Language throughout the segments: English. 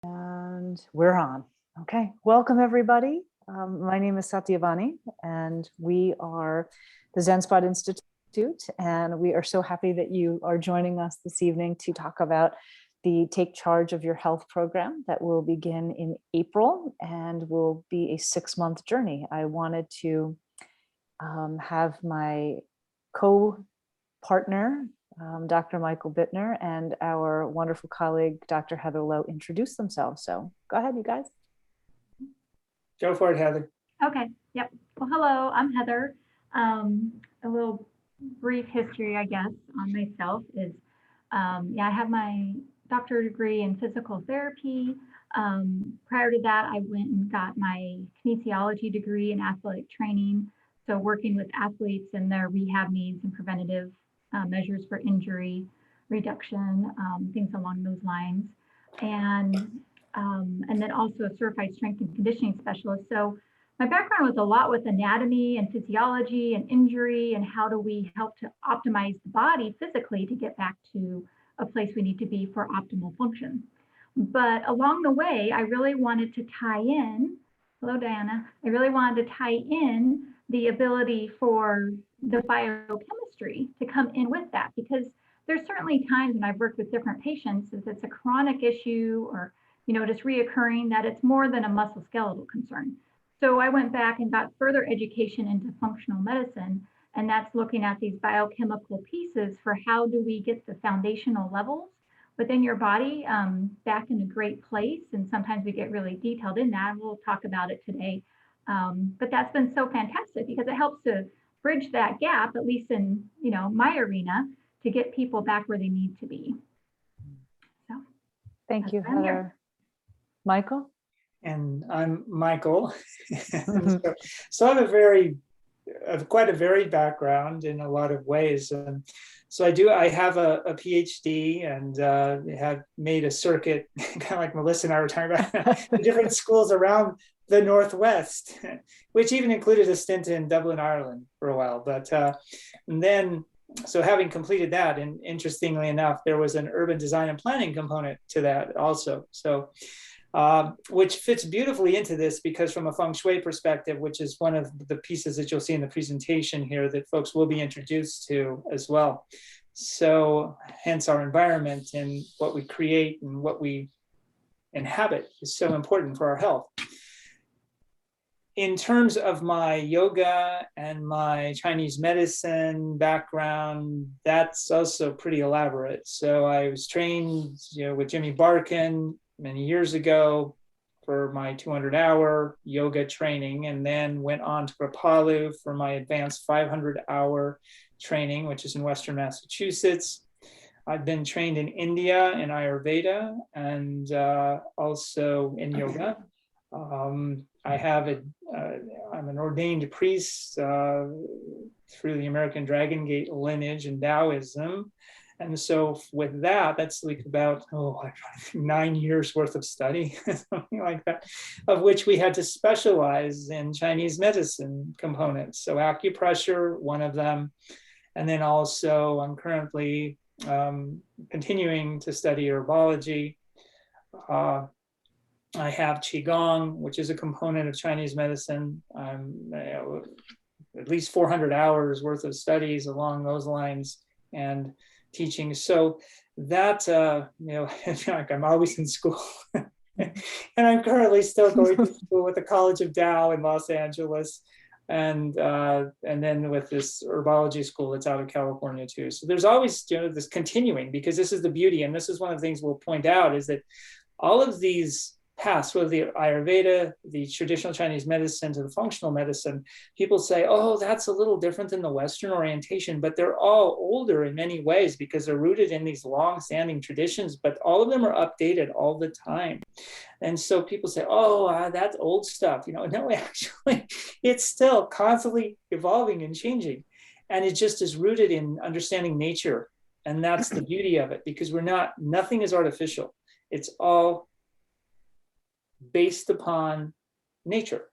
And we're on. Okay, welcome everybody. My name is Satyavani, and we are the Zen Spot Institute, and we are so happy that you are joining us this evening to talk about the Take Charge of Your Health program that will begin in April and will be a 6-month journey. I wanted to have my co-partner, Dr. Michael Bittner, and our wonderful colleague, Dr. Heather Lowe, introduce themselves. So go ahead, you guys. Go for it, Heather. Okay. Yep. Well, hello, I'm Heather. A little brief history, I guess, on myself is, I have my doctorate degree in physical therapy. Prior to that, I went and got my kinesiology degree in athletic training. So working with athletes and their rehab needs and preventative measures for injury reduction, things along those lines. And then also a certified strength and conditioning specialist. So my background was a lot with anatomy and physiology and injury and how do we help to optimize the body physically to get back to a place we need to be for optimal function. But along the way, I really wanted to tie in, hello, Diana, I really wanted to tie in the ability for the biochemistry to come in with that, because there's certainly times when I've worked with different patients, if it's a chronic issue or just reoccurring, that it's more than a musculoskeletal concern. So I went back and got further education into functional medicine, and that's looking at these biochemical pieces for how do we get the foundational levels within your body back in a great place. And sometimes we get really detailed in that, and we'll talk about it today. But that's been so fantastic because it helps to bridge that gap, at least in my arena, to get people back where they need to be. So thank you, Heather. Michael? And I'm Michael. So I have quite a varied background in a lot of ways. So I have a PhD and have made a circuit, kind of like Melissa and I were talking about, different schools around the Northwest, which even included a stint in Dublin, Ireland for a while. But and then, so having completed that, and interestingly enough, there was an urban design and planning component to that also. So which fits beautifully into this, because from a Feng Shui perspective, which is one of the pieces that you'll see in the presentation here that folks will be introduced to as well. So hence our environment and what we create and what we inhabit is so important for our health. In terms of my yoga and my Chinese medicine background, that's also pretty elaborate. So I was trained with Jimmy Barkin many years ago for my 200-hour yoga training, and then went on to Kripalu for my advanced 500-hour training, which is in Western Massachusetts. I've been trained in India in Ayurveda and also in yoga. I'm an ordained priest through the American Dragon Gate lineage in Taoism. And so with that, that's like about 9 years worth of study, something like that, of which we had to specialize in Chinese medicine components. So acupressure, one of them. And then also I'm currently continuing to study herbology. I have Qigong, which is a component of Chinese medicine. At least 400 hours worth of studies along those lines and teaching. So that, I feel like I'm always in school. And I'm currently still going to school with the College of Tao in Los Angeles. And then with this herbology school that's out of California too. So there's always this continuing, because this is the beauty. And this is one of the things we'll point out, is that all of these paths, whether the Ayurveda, the traditional Chinese medicine to the functional medicine, people say, oh, that's a little different than the Western orientation, but they're all older in many ways because they're rooted in these long-standing traditions, but all of them are updated all the time. And so people say, oh, that's old stuff. No, actually, it's still constantly evolving and changing. And it just is rooted in understanding nature. And that's the beauty of it, because nothing is artificial. It's all based upon nature.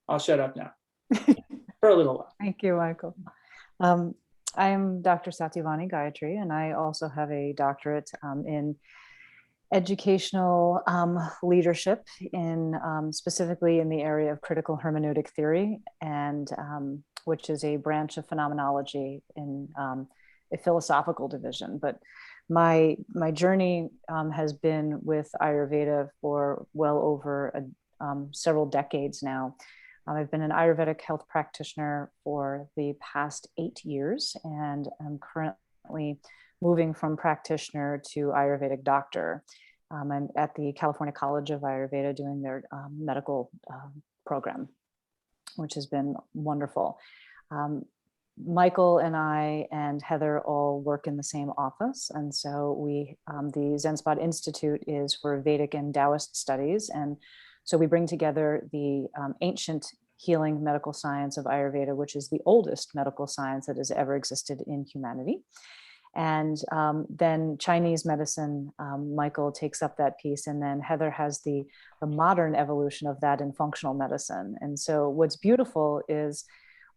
I'll shut up now for a little while. Thank you, Michael. I'm Dr. Satyavani Gayatri, and I also have a doctorate in educational leadership in specifically in the area of critical hermeneutic theory, and which is a branch of phenomenology in a philosophical division. But my journey has been with Ayurveda for well over several decades now. I've been an Ayurvedic health practitioner for the past 8 years, and I'm currently moving from practitioner to Ayurvedic doctor. I'm at the California College of Ayurveda doing their medical program, which has been wonderful. Michael and I and Heather all work in the same office. And so the Zen Spot Institute is for Vedic and Taoist studies. And so we bring together the ancient healing medical science of Ayurveda, which is the oldest medical science that has ever existed in humanity. And then Chinese medicine, Michael takes up that piece, and then Heather has the modern evolution of that in functional medicine. And so what's beautiful is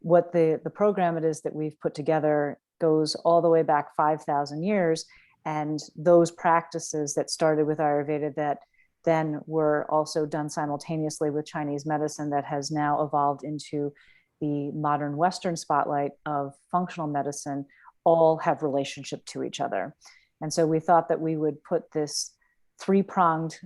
what the program it is that we've put together goes all the way back 5,000 years. And those practices that started with Ayurveda that then were also done simultaneously with Chinese medicine that has now evolved into the modern Western spotlight of functional medicine all have relationship to each other. And so we thought that we would put this three-pronged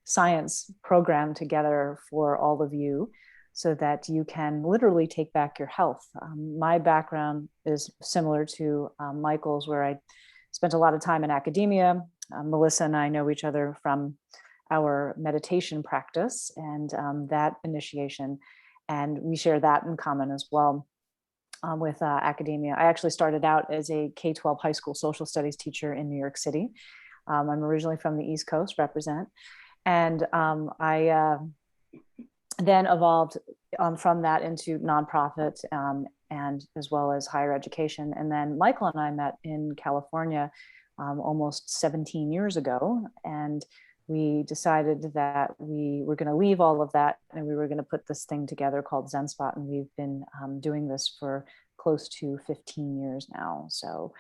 science program together for all of you so that you can literally take back your health. My background is similar to Michael's, where I spent a lot of time in academia. Melissa and I know each other from our meditation practice and that initiation, and we share that in common as well. With academia. I actually started out as a K-12 high school social studies teacher in New York City. I'm originally from the East Coast, represent. And I then evolved from that into nonprofit and as well as higher education. And then Michael and I met in California almost 17 years ago. And we decided that we were going to leave all of that and we were going to put this thing together called Zen Spot. And we've been doing this for close to 15 years now. So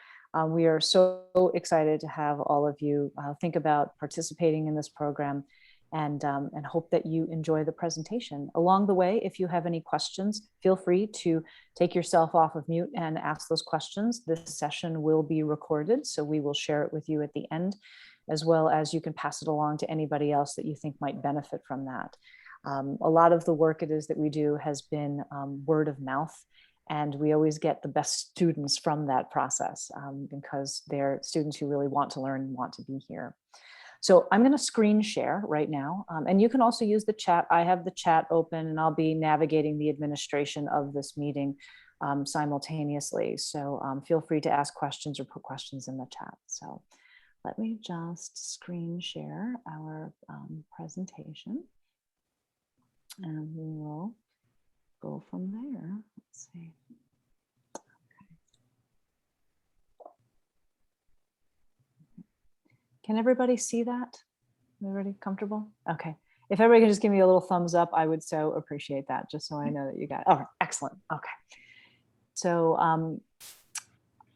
we are so excited to have all of you think about participating in this program and hope that you enjoy the presentation. Along the way, if you have any questions, feel free to take yourself off of mute and ask those questions. This session will be recorded, so we will share it with you at the end, as well as you can pass it along to anybody else that you think might benefit from that. A lot of the work it is that we do has been word of mouth, and we always get the best students from that process because they're students who really want to learn and want to be here. So I'm going to screen share right now, and you can also use the chat. I have the chat open and I'll be navigating the administration of this meeting simultaneously. So feel free to ask questions or put questions in the chat. So let me just screen share our presentation and we will go from there. Let's see. Can everybody see that? Everybody comfortable? Okay. If everybody can just give me a little thumbs up, I would so appreciate that, just so I know that you got it. Oh, excellent. Okay. So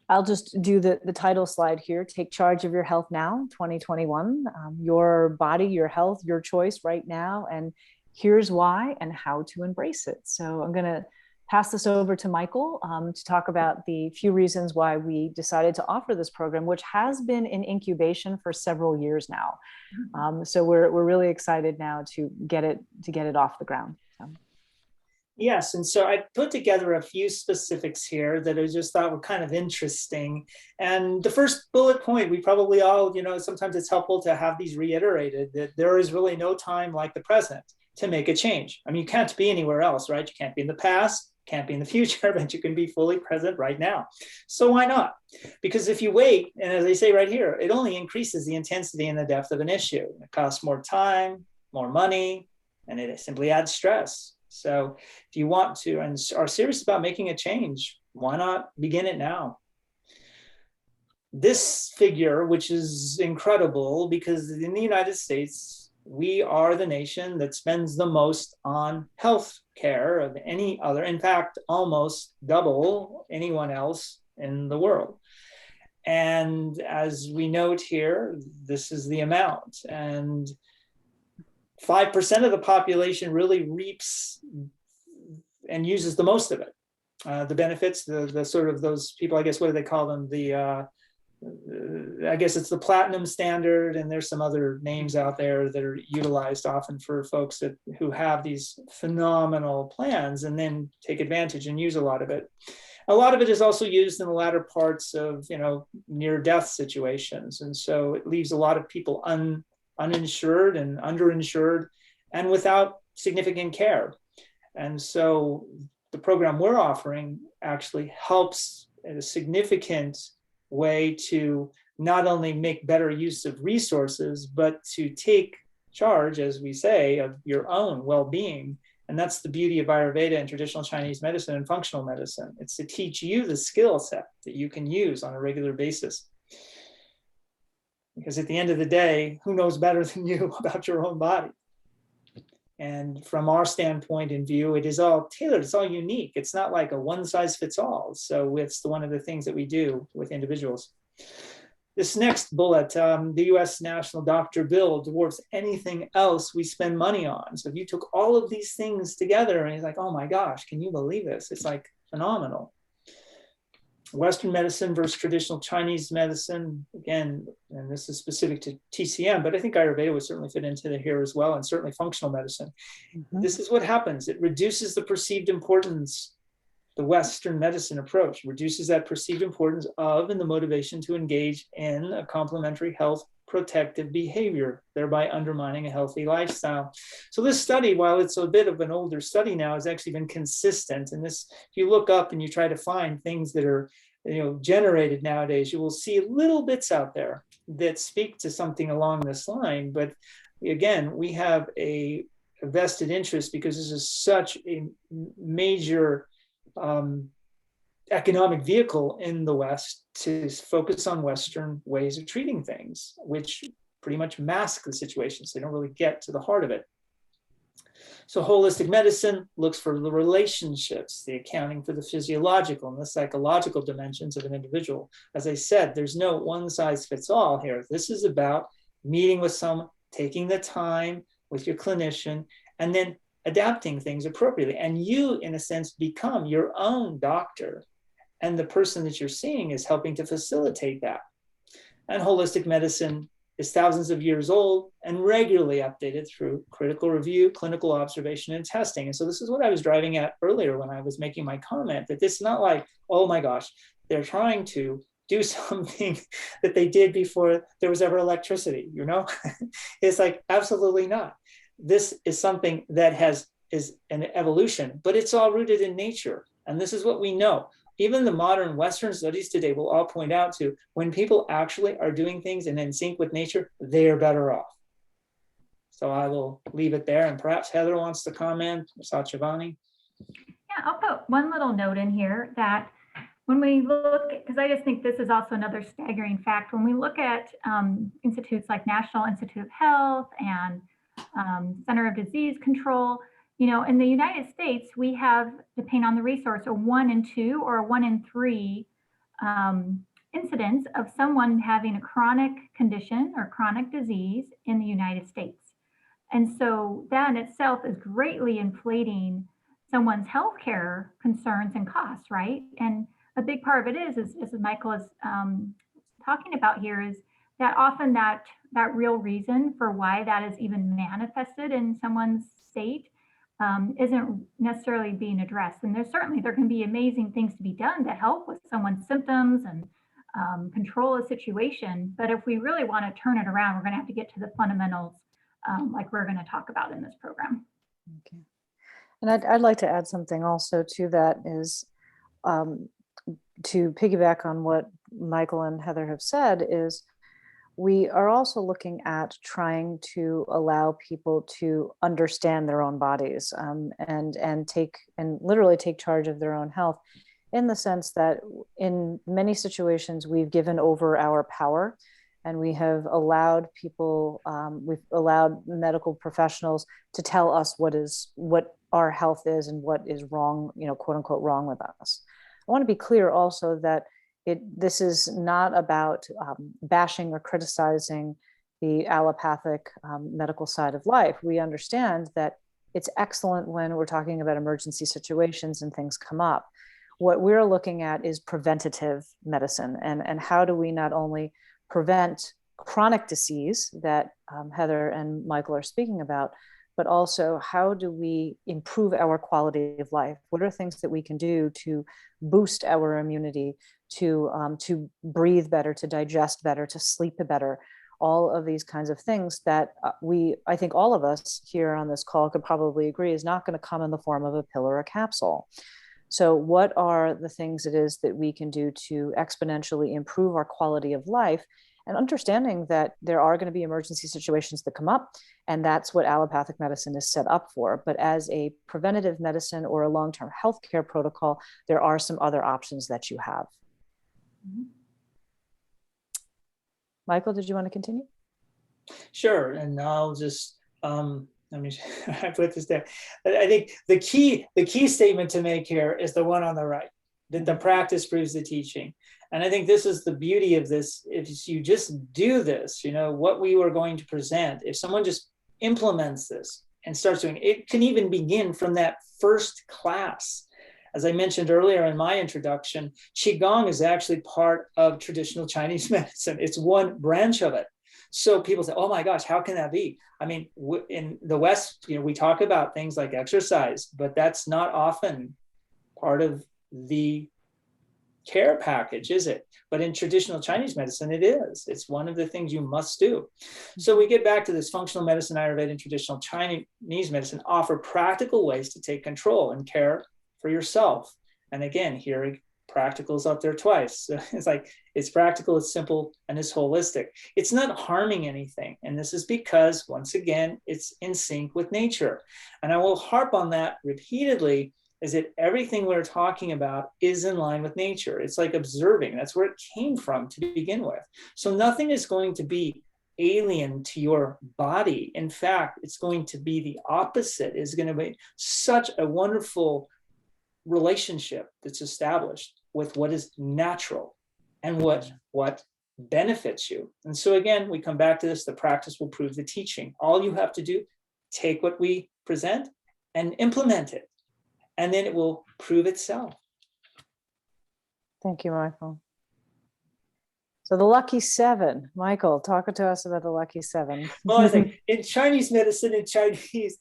I'll just do the title slide here. Take charge of your health now, 2021. Your body, your health, your choice right now. And here's why and how to embrace it. So I'm going to pass this over to Michael to talk about the few reasons why we decided to offer this program, which has been in incubation for several years now. So we're really excited now to get it off the ground. So. Yes, and so I put together a few specifics here that I just thought were kind of interesting. And the first bullet point, we probably all, sometimes it's helpful to have these reiterated, that there is really no time like the present to make a change. I mean, you can't be anywhere else, right? You can't be in the past, can't be in the future, but you can be fully present right now. So why not? Because if you wait, and as I say right here, it only increases the intensity and the depth of an issue. It costs more time, more money, and it simply adds stress. So if you want to and are serious about making a change, why not begin it now? This figure, which is incredible because in the United States, we are the nation that spends the most on health care of any other, in fact, almost double anyone else in the world. And as we note here, this is the amount. And 5% of the population really reaps and uses the most of it. The benefits, the sort of those people, I guess, what do they call them? I guess it's the platinum standard, and there's some other names out there that are utilized often for folks who have these phenomenal plans and then take advantage and use a lot of it. A lot of it is also used in the latter parts of, near-death situations. And so it leaves a lot of people uninsured and underinsured and without significant care. And so the program we're offering actually helps in a significant way to not only make better use of resources, but to take charge, as we say, of your own well-being. And that's the beauty of Ayurveda and traditional Chinese medicine and functional medicine. It's to teach you the skill set that you can use on a regular basis. Because at the end of the day, who knows better than you about your own body? And from our standpoint in view, it is all tailored, it's all unique. It's not like a one size fits all. So it's one of the things that we do with individuals. This next bullet, the US National Doctor Bill dwarfs anything else we spend money on. So if you took all of these things together and it's like, oh my gosh, can you believe this? It's like phenomenal. Western medicine versus traditional Chinese medicine, again, and this is specific to TCM, but I think Ayurveda would certainly fit into here as well, and certainly functional medicine. Mm-hmm. This is what happens. It reduces the perceived importance, the Western medicine approach reduces that perceived importance of and the motivation to engage in a complementary health protective behavior, thereby undermining a healthy lifestyle. So this study, while it's a bit of an older study now, has actually been consistent. And this, if you look up and you try to find things that are generated nowadays, you will see little bits out there that speak to something along this line. But again, we have a vested interest because this is such a major economic vehicle in the West to focus on Western ways of treating things, which pretty much mask the situations. They don't really get to the heart of it. So holistic medicine looks for the relationships, the accounting for the physiological and the psychological dimensions of an individual. As I said, there's no one size fits all here. This is about meeting with someone, taking the time with your clinician, and then adapting things appropriately. And you, in a sense, become your own doctor. And the person that you're seeing is helping to facilitate that. And holistic medicine is thousands of years old and regularly updated through critical review, clinical observation, and testing. And so this is what I was driving at earlier when I was making my comment, that this is not like, oh my gosh, they're trying to do something that they did before there was ever electricity, It's like, absolutely not. This is something that is an evolution, but it's all rooted in nature. And this is what we know. Even the modern Western studies today will all point out to when people actually are doing things and in sync with nature, they are better off. So I will leave it there. And perhaps Heather wants to comment, Satyavani. Yeah, I'll put one little note in here that when we look, because I just think this is also another staggering fact, when we look at institutes like National Institute of Health and Center of Disease Control, in the United States, we have, depending on the resource, a 1 in 2 or a 1 in 3 incidence of someone having a chronic condition or chronic disease in the United States. And so that in itself is greatly inflating someone's healthcare concerns and costs, right? And a big part of it is as Michael is talking about here, is that often that real reason for why that is even manifested in someone's state isn't necessarily being addressed. And there can be amazing things to be done to help with someone's symptoms and control a situation. But if we really want to turn it around, we're going to have to get to the fundamentals like we're going to talk about in this program. Okay. And I'd like to add something also to that is to piggyback on what Michael and Heather have said is we are also looking at trying to allow people to understand their own bodies and literally take charge of their own health, in the sense that in many situations we've given over our power and we have allowed people, we've allowed medical professionals to tell us what our health is and what is wrong, quote unquote, wrong with us. I want to be clear also that this is not about bashing or criticizing the allopathic medical side of life. We understand that it's excellent when we're talking about emergency situations and things come up. What we're looking at is preventative medicine, and how do we not only prevent chronic disease that Heather and Michael are speaking about, but also how do we improve our quality of life? What are things that we can do to boost our immunity, to breathe better, to digest better, to sleep better? All of these kinds of things that I think all of us here on this call could probably agree is not going to come in the form of a pill or a capsule. So what are the things it is that we can do to exponentially improve our quality of life, and understanding that there are going to be emergency situations that come up, and that's what allopathic medicine is set up for. But as a preventative medicine or a long-term healthcare protocol, there are some other options that you have. Mm-hmm. Michael, did you want to continue? Sure, and I'll just let me I put this down. I think the key statement to make here is the one on the right, that the practice proves the teaching. And I think this is the beauty of this. If you just do this, what we were going to present, if someone just implements this and starts doing it, it can even begin from that first class. As I mentioned earlier in my introduction, Qigong is actually part of traditional Chinese medicine. It's one branch of it. So people say, oh my gosh, how can that be? I mean, in the West, we talk about things like exercise, but that's not often part of the care package, is it? But in traditional Chinese medicine, it is. It's one of the things you must do. So we get back to this: functional medicine, Ayurveda, and traditional Chinese medicine offer practical ways to take control and care for yourself. And again, here, practical is up there twice. So it's practical, it's simple, and it's holistic. It's not harming anything. And this is because, once again, it's in sync with nature. And I will harp on that repeatedly, is that everything we're talking about is in line with nature. It's like observing. That's where it came from to begin with. So nothing is going to be alien to your body. In fact, it's going to be the opposite. It's going to be such a wonderful relationship that's established with what is natural and what benefits you. And so again, we come back to this: the practice will prove the teaching. All you have to do, take what we present and implement it, and then it will prove itself. Thank you, Michael. So the lucky seven. Michael, talk to us about the lucky seven. Well, I think in Chinese medicine and Chinese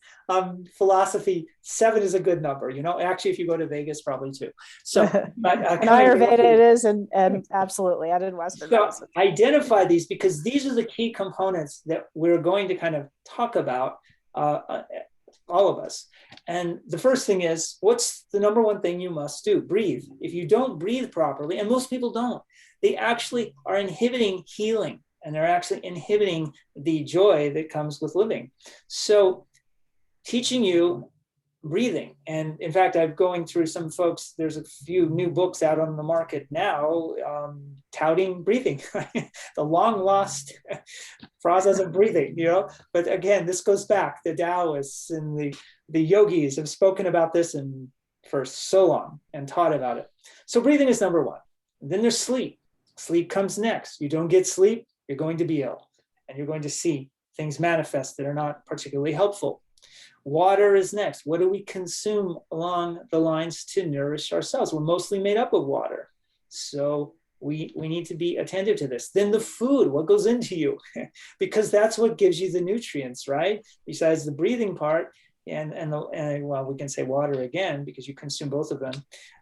philosophy, 7 is a good number. Actually, if you go to Vegas, probably 2. So, but in Ayurveda it is, and absolutely, and in Western medicine. Identify these, because these are the key components that we're going to kind of talk about, all of us. And the first thing is, what's the number one thing you must do? Breathe. If you don't breathe properly, and most people don't, they actually are inhibiting healing, and they're actually inhibiting the joy that comes with living. So teaching you breathing. And in fact, I'm going through some folks, there's a few new books out on the market now touting breathing, the long lost process of breathing, But again, this goes back, the Taoists and the yogis have spoken about this for so long and taught about it. So breathing is number one. Then there's sleep. Sleep comes next. You don't get sleep, you're going to be ill, and you're going to see things manifest that are not particularly helpful. Water is next. What do we consume along the lines to nourish ourselves? We're mostly made up of water. So we need to be attentive to this. Then the food, what goes into you? Because that's what gives you the nutrients, right? Besides the breathing part, and well, we can say water again, because you consume both of them.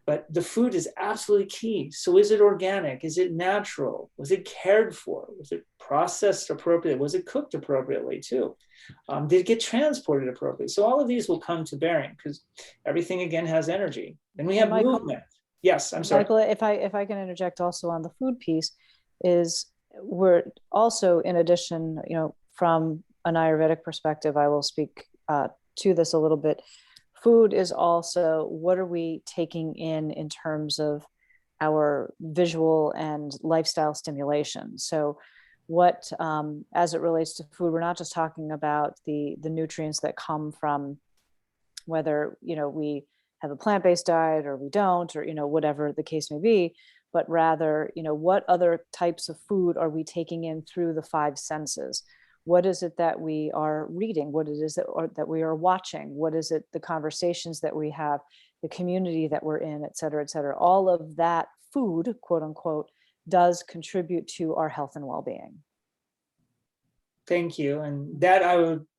But the food is absolutely key. So is it organic? Is it natural? Was it cared for? Was it processed appropriately? Was it cooked appropriately too? Did it get transported appropriately? So all of these will come to bearing, because everything again has energy. And we have movement. Yes, I'm sorry. Michael, if I can interject also on the food piece, is we're also, in addition, from an Ayurvedic perspective, I will speak to this a little bit. Food is also, what are we taking in terms of our visual and lifestyle stimulation? So what, as it relates to food, we're not just talking about the nutrients that come from whether, we have a plant-based diet or we don't, or, whatever the case may be, but rather, what other types of food are we taking in through the five senses? What is it that we are reading? What it is that we are watching? What is it, the conversations that we have, the community that we're in, et cetera, et cetera. All of that food, quote unquote, does contribute to our health and well-being. Thank you. And that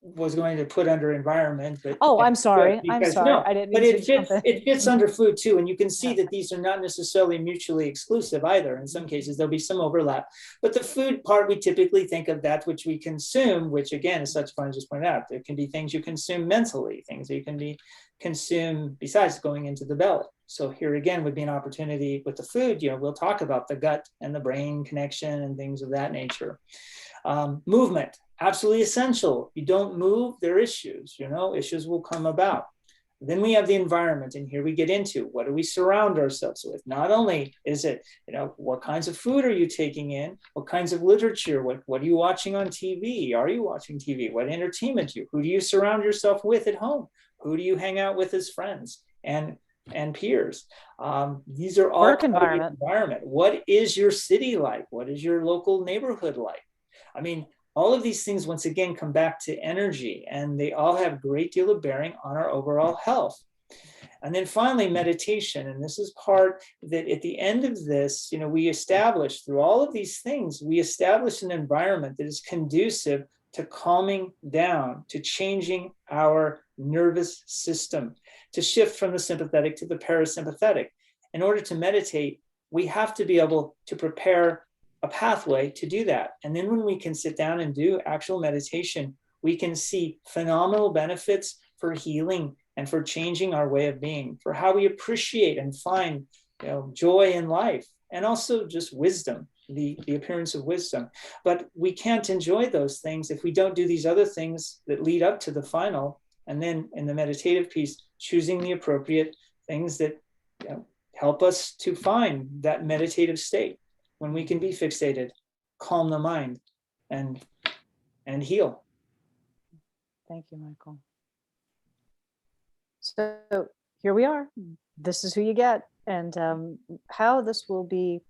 was going to put under environment. But oh, I'm sorry. No, I didn't but mean it fits under food too. And you can see Yeah. that these are not necessarily mutually exclusive either. In some cases, there'll be some overlap. But the food part, we typically think of that which we consume, which again, as such, Fun just pointed out, there can be things you consume mentally, things that you can be consumed besides going into the belly. So here again would be an opportunity with the food. We'll talk about the gut and the brain connection and things of that nature. Movement, absolutely essential. You don't move, there are issues, issues will come about. Then we have the environment, and here we get into what do we surround ourselves with? Not only is it, what kinds of food are you taking in? What kinds of literature? What are you watching on TV? Are you watching TV? What entertainment who do you surround yourself with at home? Who do you hang out with as friends and peers? These are all work environment. What is your city like? What is your local neighborhood like? I mean, all of these things, once again, come back to energy, and they all have a great deal of bearing on our overall health. And then finally, meditation. And this is part that at the end of this, we establish through all of these things, we establish an environment that is conducive to calming down, to changing our nervous system, to shift from the sympathetic to the parasympathetic. In order to meditate, we have to be able to prepare a pathway to do that. And then when we can sit down and do actual meditation, we can see phenomenal benefits for healing and for changing our way of being, for how we appreciate and find joy in life, and also just wisdom, the appearance of wisdom. But we can't enjoy those things if we don't do these other things that lead up to the final. And then in the meditative piece, choosing the appropriate things that help us to find that meditative state when we can be fixated, calm the mind, and heal. Thank you, Michael. So here we are. This is who you get. And how this will be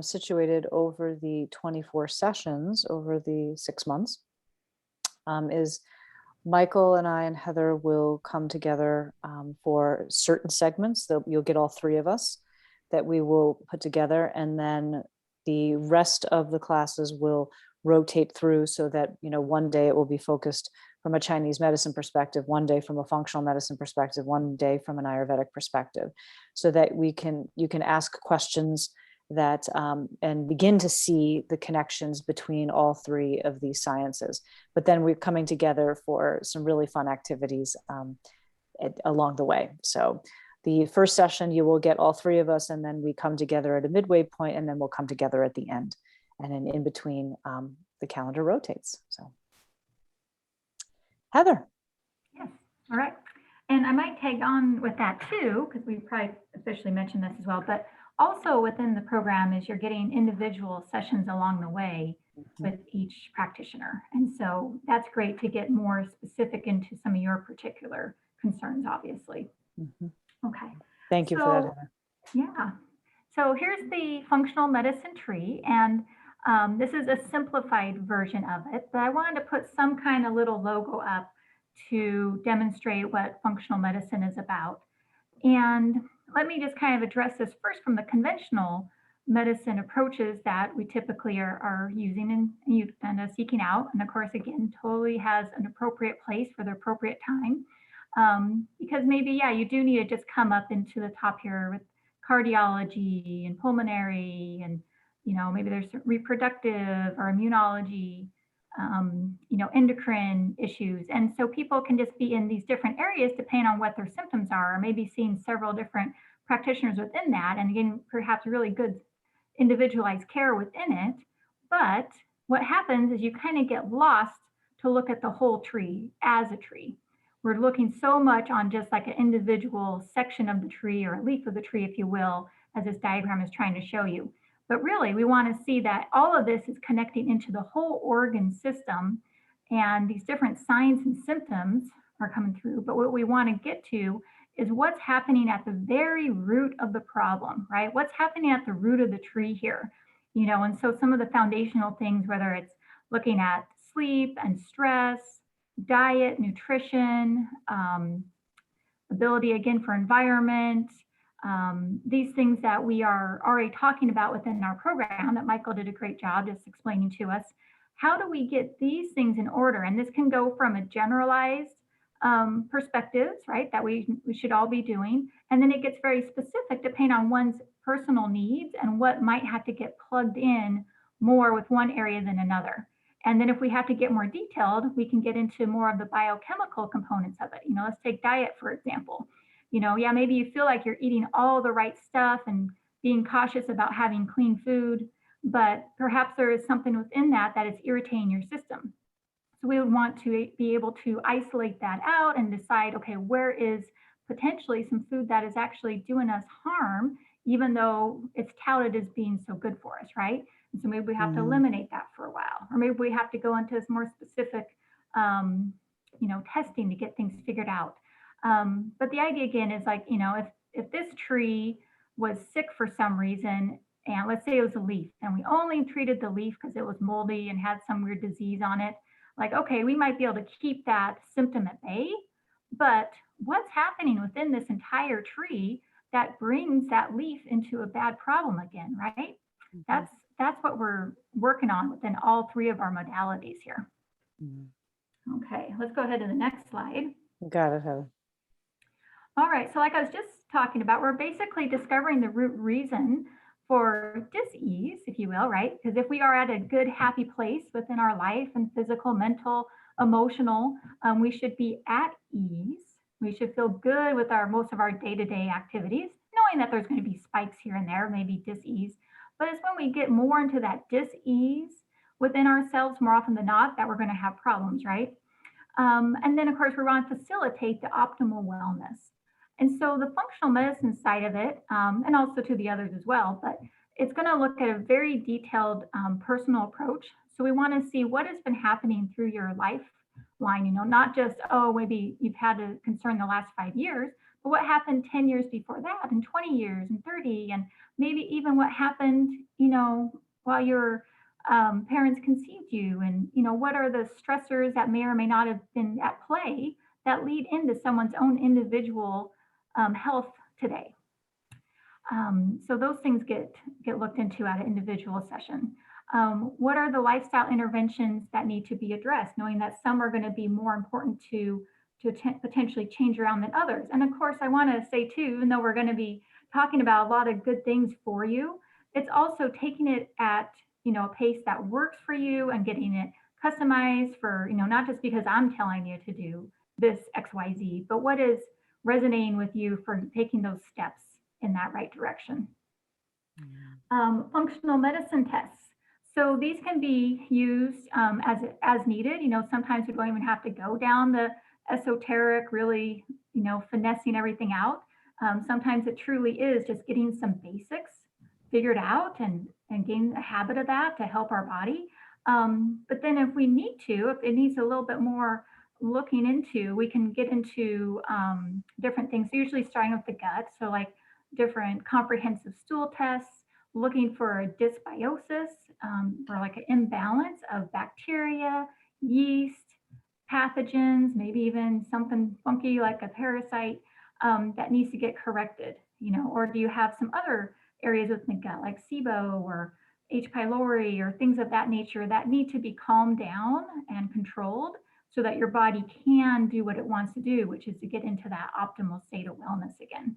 situated over the 24 sessions over the 6 months is Michael and I and Heather will come together for certain segments. You'll get all three of us that we will put together, and then the rest of the classes will rotate through so that, one day it will be focused from a Chinese medicine perspective, one day from a functional medicine perspective, one day from an Ayurvedic perspective, so that you can ask questions that and begin to see the connections between all three of these sciences. But then we're coming together for some really fun activities along the way. So the first session, you will get all three of us, and then we come together at a midway point, and then we'll come together at the end. And then in between, the calendar rotates. So, Heather. Yes, all right. And I might tag on with that too, because we probably officially mentioned this as well, but also within the program is you're getting individual sessions along the way with each practitioner. And so that's great to get more specific into some of your particular concerns, obviously. Okay. Thank you for that, Heather. Yeah. So here's the functional medicine tree, and this is a simplified version of it, but I wanted to put some kind of little logo up to demonstrate what functional medicine is about. And let me just kind of address this first from the conventional medicine approaches that we typically are using and seeking out. And of course, again, totally has an appropriate place for the appropriate time. Because maybe, you do need to just come up into the top here with cardiology and pulmonary, and, maybe there's reproductive or immunology, endocrine issues. And so people can just be in these different areas depending on what their symptoms are, or maybe seeing several different practitioners within that. And again, perhaps really good individualized care within it. But what happens is you kind of get lost to look at the whole tree as a tree. We're looking so much on just like an individual section of the tree or a leaf of the tree, if you will, as this diagram is trying to show you. But really, we want to see that all of this is connecting into the whole organ system, and these different signs and symptoms are coming through. But what we want to get to is what's happening at the very root of the problem, right? What's happening at the root of the tree here, and so some of the foundational things, whether it's looking at sleep and stress, diet, nutrition, ability again for environment, these things that we are already talking about within our program that Michael did a great job just explaining to us. How do we get these things in order? And this can go from a generalized perspectives, right, that we should all be doing. And then it gets very specific depending on one's personal needs and what might have to get plugged in more with one area than another. And then if we have to get more detailed, we can get into more of the biochemical components of it. Let's take diet, for example. Yeah, maybe you feel like you're eating all the right stuff and being cautious about having clean food, but perhaps there is something within that that is irritating your system. So we would want to be able to isolate that out and decide, okay, where is potentially some food that is actually doing us harm, even though it's touted as being so good for us, right? And so maybe we have to eliminate that for a while, or maybe we have to go into some more specific, testing to get things figured out. But the idea again is like, if this tree was sick for some reason, and let's say it was a leaf, and we only treated the leaf because it was moldy and had some weird disease on it, like, okay, we might be able to keep that symptom at bay, but what's happening within this entire tree that brings that leaf into a bad problem again, right? Mm-hmm. That's what we're working on within all three of our modalities here. Mm-hmm. Okay, let's go ahead to the next slide. Got it, Heather. All right, so like I was just talking about, we're basically discovering the root reason for dis-ease, if you will, right? Because if we are at a good, happy place within our life and physical, mental, emotional, we should be at ease. We should feel good with most of our day-to-day activities, knowing that there's going to be spikes here and there, maybe dis-ease. But it's when we get more into that dis-ease within ourselves, more often than not, that we're going to have problems, right? And then, of course, we want to facilitate the optimal wellness. And so the functional medicine side of it, and also to the others as well, but it's going to look at a very detailed personal approach. So we want to see what has been happening through your lifeline, not just, oh, maybe you've had a concern the last 5 years, but what happened 10 years before that, and 20 years, and 30, and maybe even what happened, while your parents conceived you, and, what are the stressors that may or may not have been at play that lead into someone's own individual health today. So those things get looked into at an individual session. What are the lifestyle interventions that need to be addressed, knowing that some are going to be more important to potentially change around than others. And of course, I want to say too, even though we're going to be talking about a lot of good things for you, it's also taking it at a pace that works for you and getting it customized for, not just because I'm telling you to do this XYZ, but what is resonating with you for taking those steps in that right direction. Functional medicine tests. So these can be used as needed. Sometimes we don't even have to go down the esoteric, really, finessing everything out. Sometimes it truly is just getting some basics figured out and getting a habit of that to help our body. But then if we need to, if it needs a little bit more looking into, we can get into different things, usually starting with the gut. So like different comprehensive stool tests, looking for a dysbiosis, or like an imbalance of bacteria, yeast, pathogens, maybe even something funky like a parasite that needs to get corrected, or do you have some other areas within the gut like SIBO or H. pylori or things of that nature that need to be calmed down and controlled so that your body can do what it wants to do, which is to get into that optimal state of wellness again.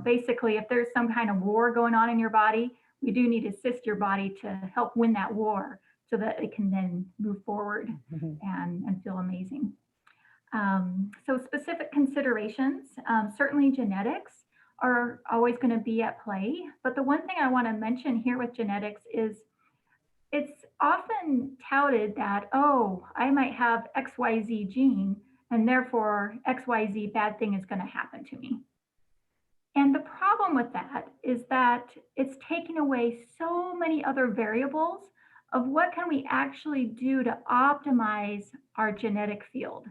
Basically, if there's some kind of war going on in your body, we do need to assist your body to help win that war so that it can then move forward and feel amazing. So specific considerations, certainly genetics are always going to be at play. But the one thing I want to mention here with genetics is it's often touted that, oh, I might have XYZ gene and therefore XYZ bad thing is going to happen to me. And the problem with that is that it's taking away so many other variables of what can we actually do to optimize our genetic field.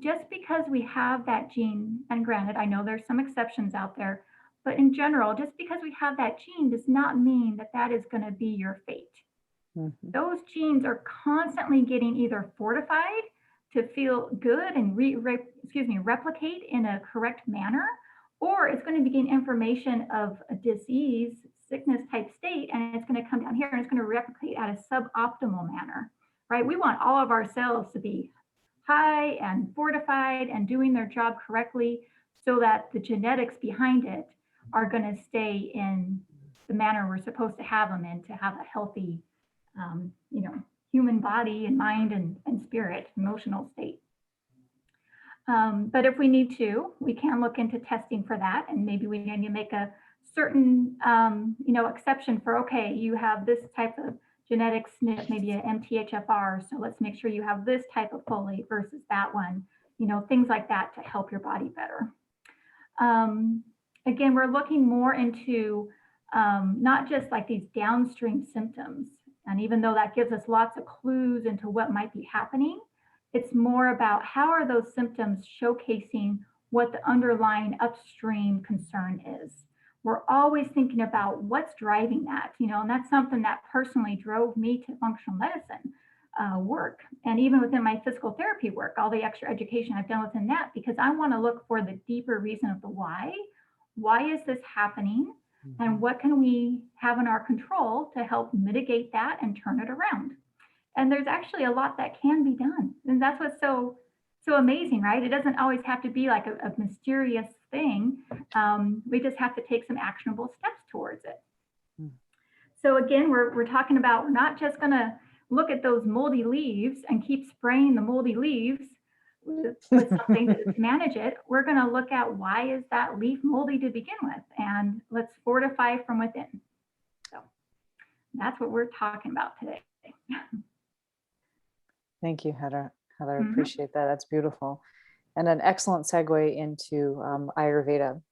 Just because we have that gene, and granted, I know there's some exceptions out there, but in general, just because we have that gene does not mean that that is going to be your fate. Mm-hmm. Those genes are constantly getting either fortified to feel good and replicate in a correct manner, or it's going to be getting information of a disease, sickness type state, and it's going to come down here and it's going to replicate at a suboptimal manner, right? We want all of our cells to be high and fortified and doing their job correctly so that the genetics behind it are going to stay in the manner we're supposed to have them in, to have a healthy, human body and mind and spirit, emotional state. But if we need to, we can look into testing for that, and maybe we need to make a certain, exception for, okay, you have this type of genetic SNP, maybe an MTHFR, so let's make sure you have this type of folate versus that one, things like that to help your body better. Again, we're looking more into not just like these downstream symptoms, and even though that gives us lots of clues into what might be happening, it's more about how are those symptoms showcasing what the underlying upstream concern is. We're always thinking about what's driving that, and that's something that personally drove me to functional medicine work. And even within my physical therapy work, all the extra education I've done within that, because I want to look for the deeper reason of the why. Why is this happening? And what can we have in our control to help mitigate that and turn it around? And there's actually a lot that can be done. And that's what's so amazing, right? It doesn't always have to be like a mysterious thing. We just have to take some actionable steps towards it. So again, we're talking about, we're not just going to look at those moldy leaves and keep spraying the moldy leaves with something to manage it. We're going to look at, why is that leaf moldy to begin with? And let's fortify from within. So that's what we're talking about today. Thank you, Heather. Heather, appreciate that. That's beautiful. And an excellent segue into Ayurveda.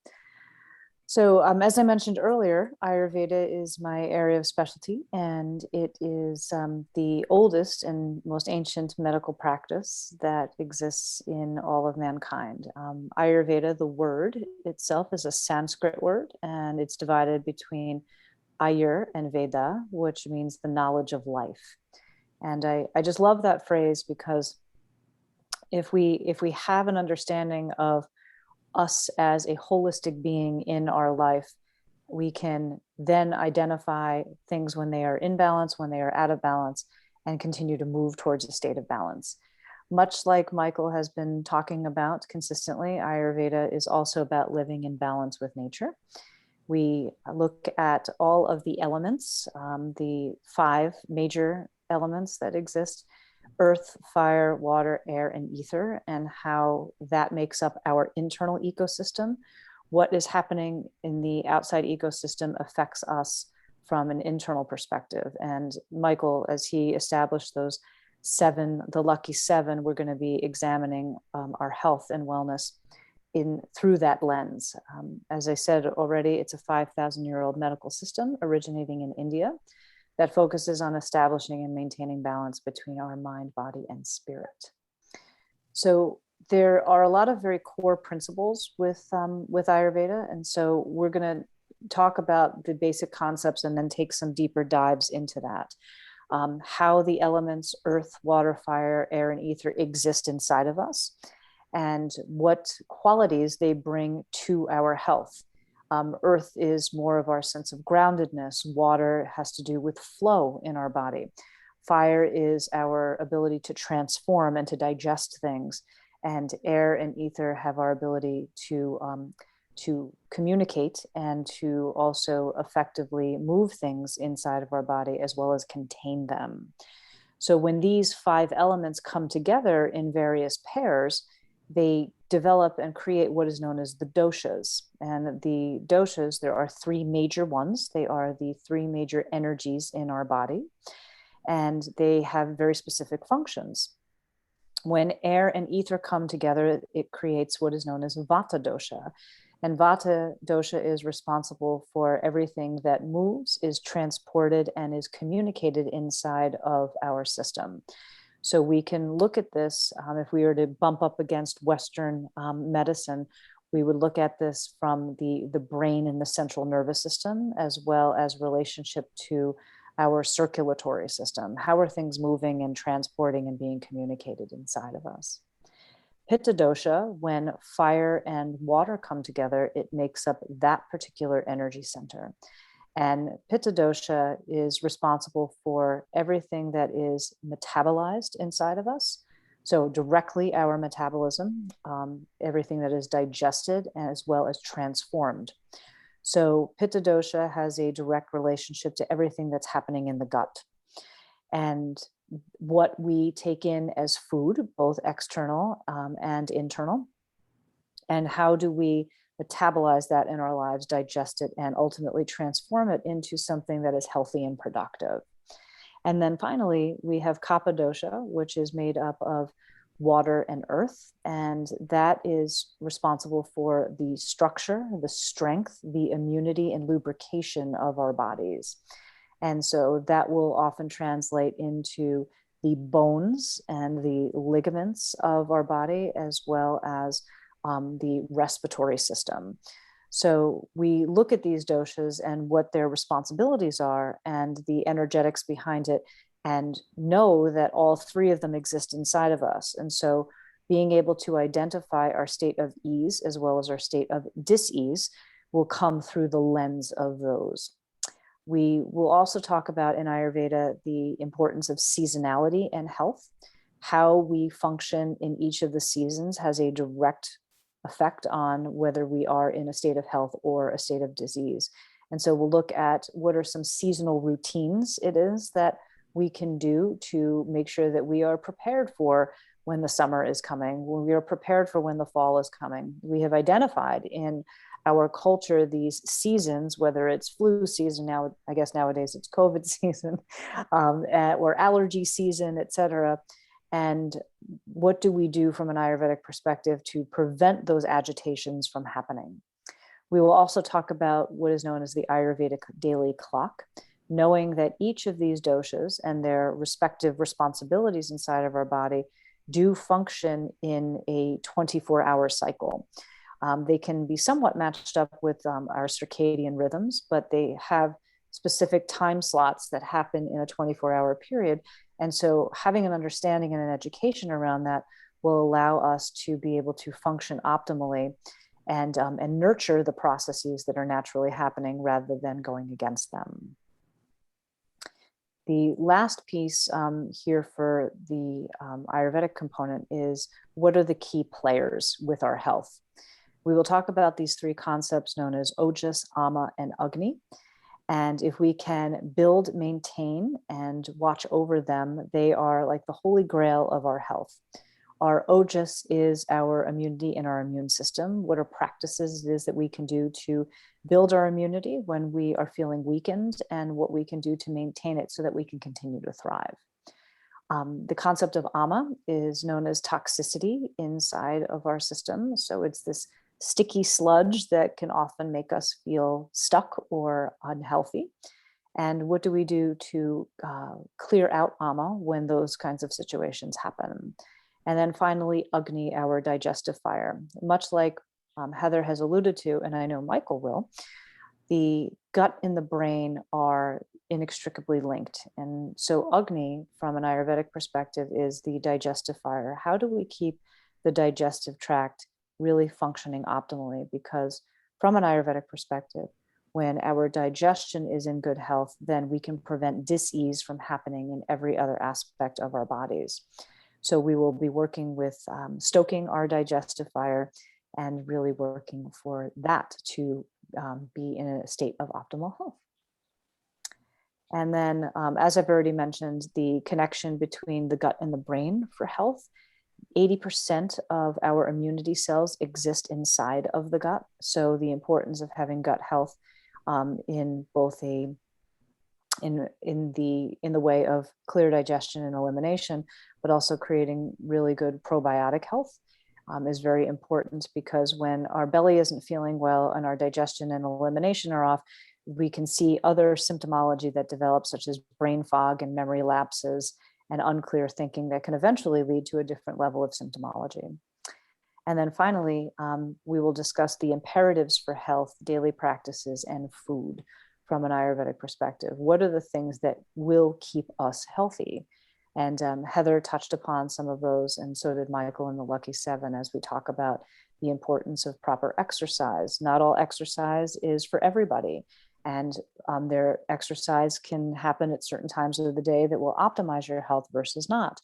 So as I mentioned earlier, Ayurveda is my area of specialty, and it is the oldest and most ancient medical practice that exists in all of mankind. Ayurveda, the word itself, is a Sanskrit word, and it's divided between Ayur and Veda, which means the knowledge of life. And I just love that phrase, because if we have an understanding of us as a holistic being in our life, we can then identify things when they are in balance, when they are out of balance, and continue to move towards a state of balance. Much like Michael has been talking about consistently, Ayurveda is also about living in balance with nature. We look at all of the elements, the 5 major elements that exist: earth, fire, water, air, and ether, and how that makes up our internal ecosystem. What is happening in the outside ecosystem affects us from an internal perspective. And Michael, as he established those 7, the lucky 7, we're going to be examining our health and wellness through that lens. As I said already, it's a 5,000-year-old medical system originating in India that focuses on establishing and maintaining balance between our mind, body, and spirit. So there are a lot of very core principles with Ayurveda. And so we're going to talk about the basic concepts and then take some deeper dives into that. How the elements, earth, water, fire, air, and ether exist inside of us, and what qualities they bring to our health. Earth is more of our sense of groundedness. Water has to do with flow in our body. Fire is our ability to transform and to digest things. And air and ether have our ability to communicate and to also effectively move things inside of our body, as well as contain them. So when these 5 elements come together in various pairs, they develop and create what is known as the doshas. And the doshas, there are 3 major ones. They are the 3 major energies in our body, and they have very specific functions. When air and ether come together, it creates what is known as vata dosha. And vata dosha is responsible for everything that moves, is transported, and is communicated inside of our system. So we can look at this, if we were to bump up against Western medicine, we would look at this from the brain and the central nervous system, as well as relationship to our circulatory system. How are things moving and transporting and being communicated inside of us? Pitta dosha, when fire and water come together, it makes up that particular energy center. And Pitta dosha is responsible for everything that is metabolized inside of us. So directly our metabolism, everything that is digested as well as transformed. So Pitta dosha has a direct relationship to everything that's happening in the gut. And what we take in as food, both external and internal, and how do we metabolize that in our lives, digest it, and ultimately transform it into something that is healthy and productive. And then finally, we have Kapha dosha, which is made up of water and earth. And that is responsible for the structure, the strength, the immunity, and lubrication of our bodies. And so that will often translate into the bones and the ligaments of our body, as well as the respiratory system. So we look at these doshas and what their responsibilities are and the energetics behind it, and know that all three of them exist inside of us. And so being able to identify our state of ease as well as our state of dis-ease will come through the lens of those. We will also talk about in Ayurveda the importance of seasonality and health. How we function in each of the seasons has a direct effect on whether we are in a state of health or a state of disease. And so we'll look at what are some seasonal routines it is that we can do to make sure that we are prepared for when the summer is coming, when we are prepared for when the fall is coming. We have identified in our culture these seasons, whether it's flu season now, I guess nowadays it's COVID season, or allergy season, et cetera. And what do we do from an Ayurvedic perspective to prevent those agitations from happening? We will also talk about what is known as the Ayurvedic daily clock, knowing that each of these doshas and their respective responsibilities inside of our body do function in a 24-hour cycle. They can be somewhat matched up with our circadian rhythms, but they have specific time slots that happen in a 24-hour period. And so having an understanding and an education around that will allow us to be able to function optimally and nurture the processes that are naturally happening rather than going against them. The last piece here for the Ayurvedic component is what are the key players with our health? We will talk about these three concepts known as Ojas, Ama, and Agni. And if we can build, maintain, and watch over them, they are like the holy grail of our health. Our Ojas is our immunity and our immune system. What are practices it is that we can do to build our immunity when we are feeling weakened, and what we can do to maintain it so that we can continue to thrive. The concept of Ama is known as toxicity inside of our system. So it's this sticky sludge that can often make us feel stuck or unhealthy. And what do we do to clear out Ama when those kinds of situations happen? And then finally, Agni, our digestive fire. Much like Heather has alluded to, and I know Michael will, the gut and the brain are inextricably linked. And so Agni, from an Ayurvedic perspective, is the digestive fire. How do we keep the digestive tract really functioning optimally? Because from an Ayurvedic perspective, when our digestion is in good health, then we can prevent dis-ease from happening in every other aspect of our bodies. So we will be working with stoking our digestive fire and really working for that to be in a state of optimal health. And then, as I've already mentioned, the connection between the gut and the brain for health. 80% of our immunity cells exist inside of the gut. So the importance of having gut health in both in the way of clear digestion and elimination, but also creating really good probiotic health is very important, because when our belly isn't feeling well and our digestion and elimination are off, we can see other symptomology that develops, such as brain fog and memory lapses and unclear thinking that can eventually lead to a different level of symptomology. And then finally, we will discuss the imperatives for health, daily practices, and food from an Ayurvedic perspective. What are the things that will keep us healthy? And Heather touched upon some of those, and so did Michael in the Lucky Seven, as we talk about the importance of proper exercise. Not all exercise is for everybody. And their exercise can happen at certain times of the day that will optimize your health versus not,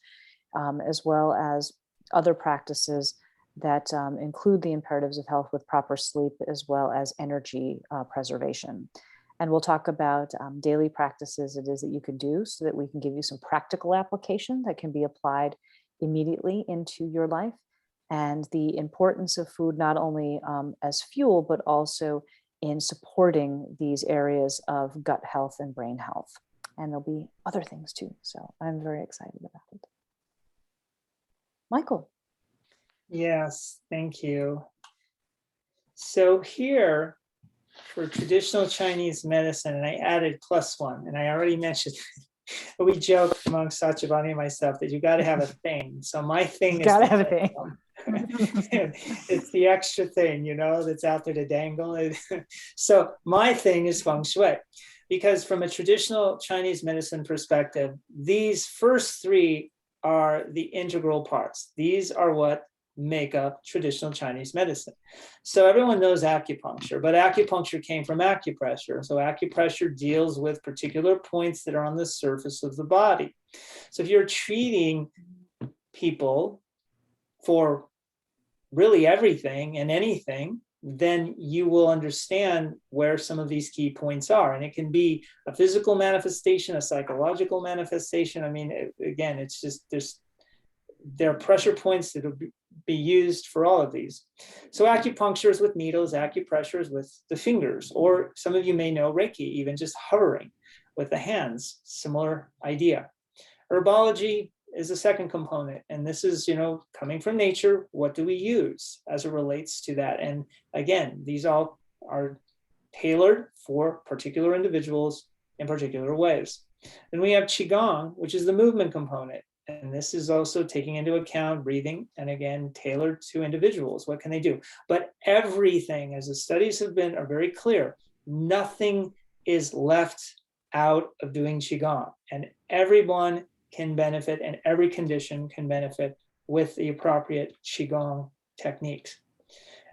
as well as other practices that include the imperatives of health with proper sleep, as well as energy preservation. And we'll talk about daily practices it is that you can do so that we can give you some practical application that can be applied immediately into your life, and the importance of food, not only as fuel, but also in supporting these areas of gut health and brain health. And there'll be other things too. So I'm very excited about it. Michael. Yes, thank you. So here for traditional Chinese medicine, and I added +1, and I already mentioned, we joke among Satyavani and myself that you got to have a thing. So my thing is got to have a thing. It's the extra thing, that's out there to dangle. So my thing is Feng Shui, because from a traditional Chinese medicine perspective, these first 3 are the integral parts. These are what make up traditional Chinese medicine. So everyone knows acupuncture, but acupuncture came from acupressure. So acupressure deals with particular points that are on the surface of the body. So if you're treating people for really everything and anything, then you will understand where some of these key points are. And it can be a physical manifestation, a psychological manifestation. I mean, again, it's just there are pressure points that will be used for all of these. So acupuncture is with needles, acupressure is with the fingers, or some of you may know Reiki, even just hovering with the hands, similar idea. Herbology is the second component. And this is, coming from nature, what do we use as it relates to that? And again, these all are tailored for particular individuals in particular ways. Then we have Qigong, which is the movement component. And this is also taking into account breathing, and again, tailored to individuals. What can they do? But everything, as the studies have been, are very clear, nothing is left out of doing Qigong. And everyone can benefit, and every condition can benefit with the appropriate Qigong techniques.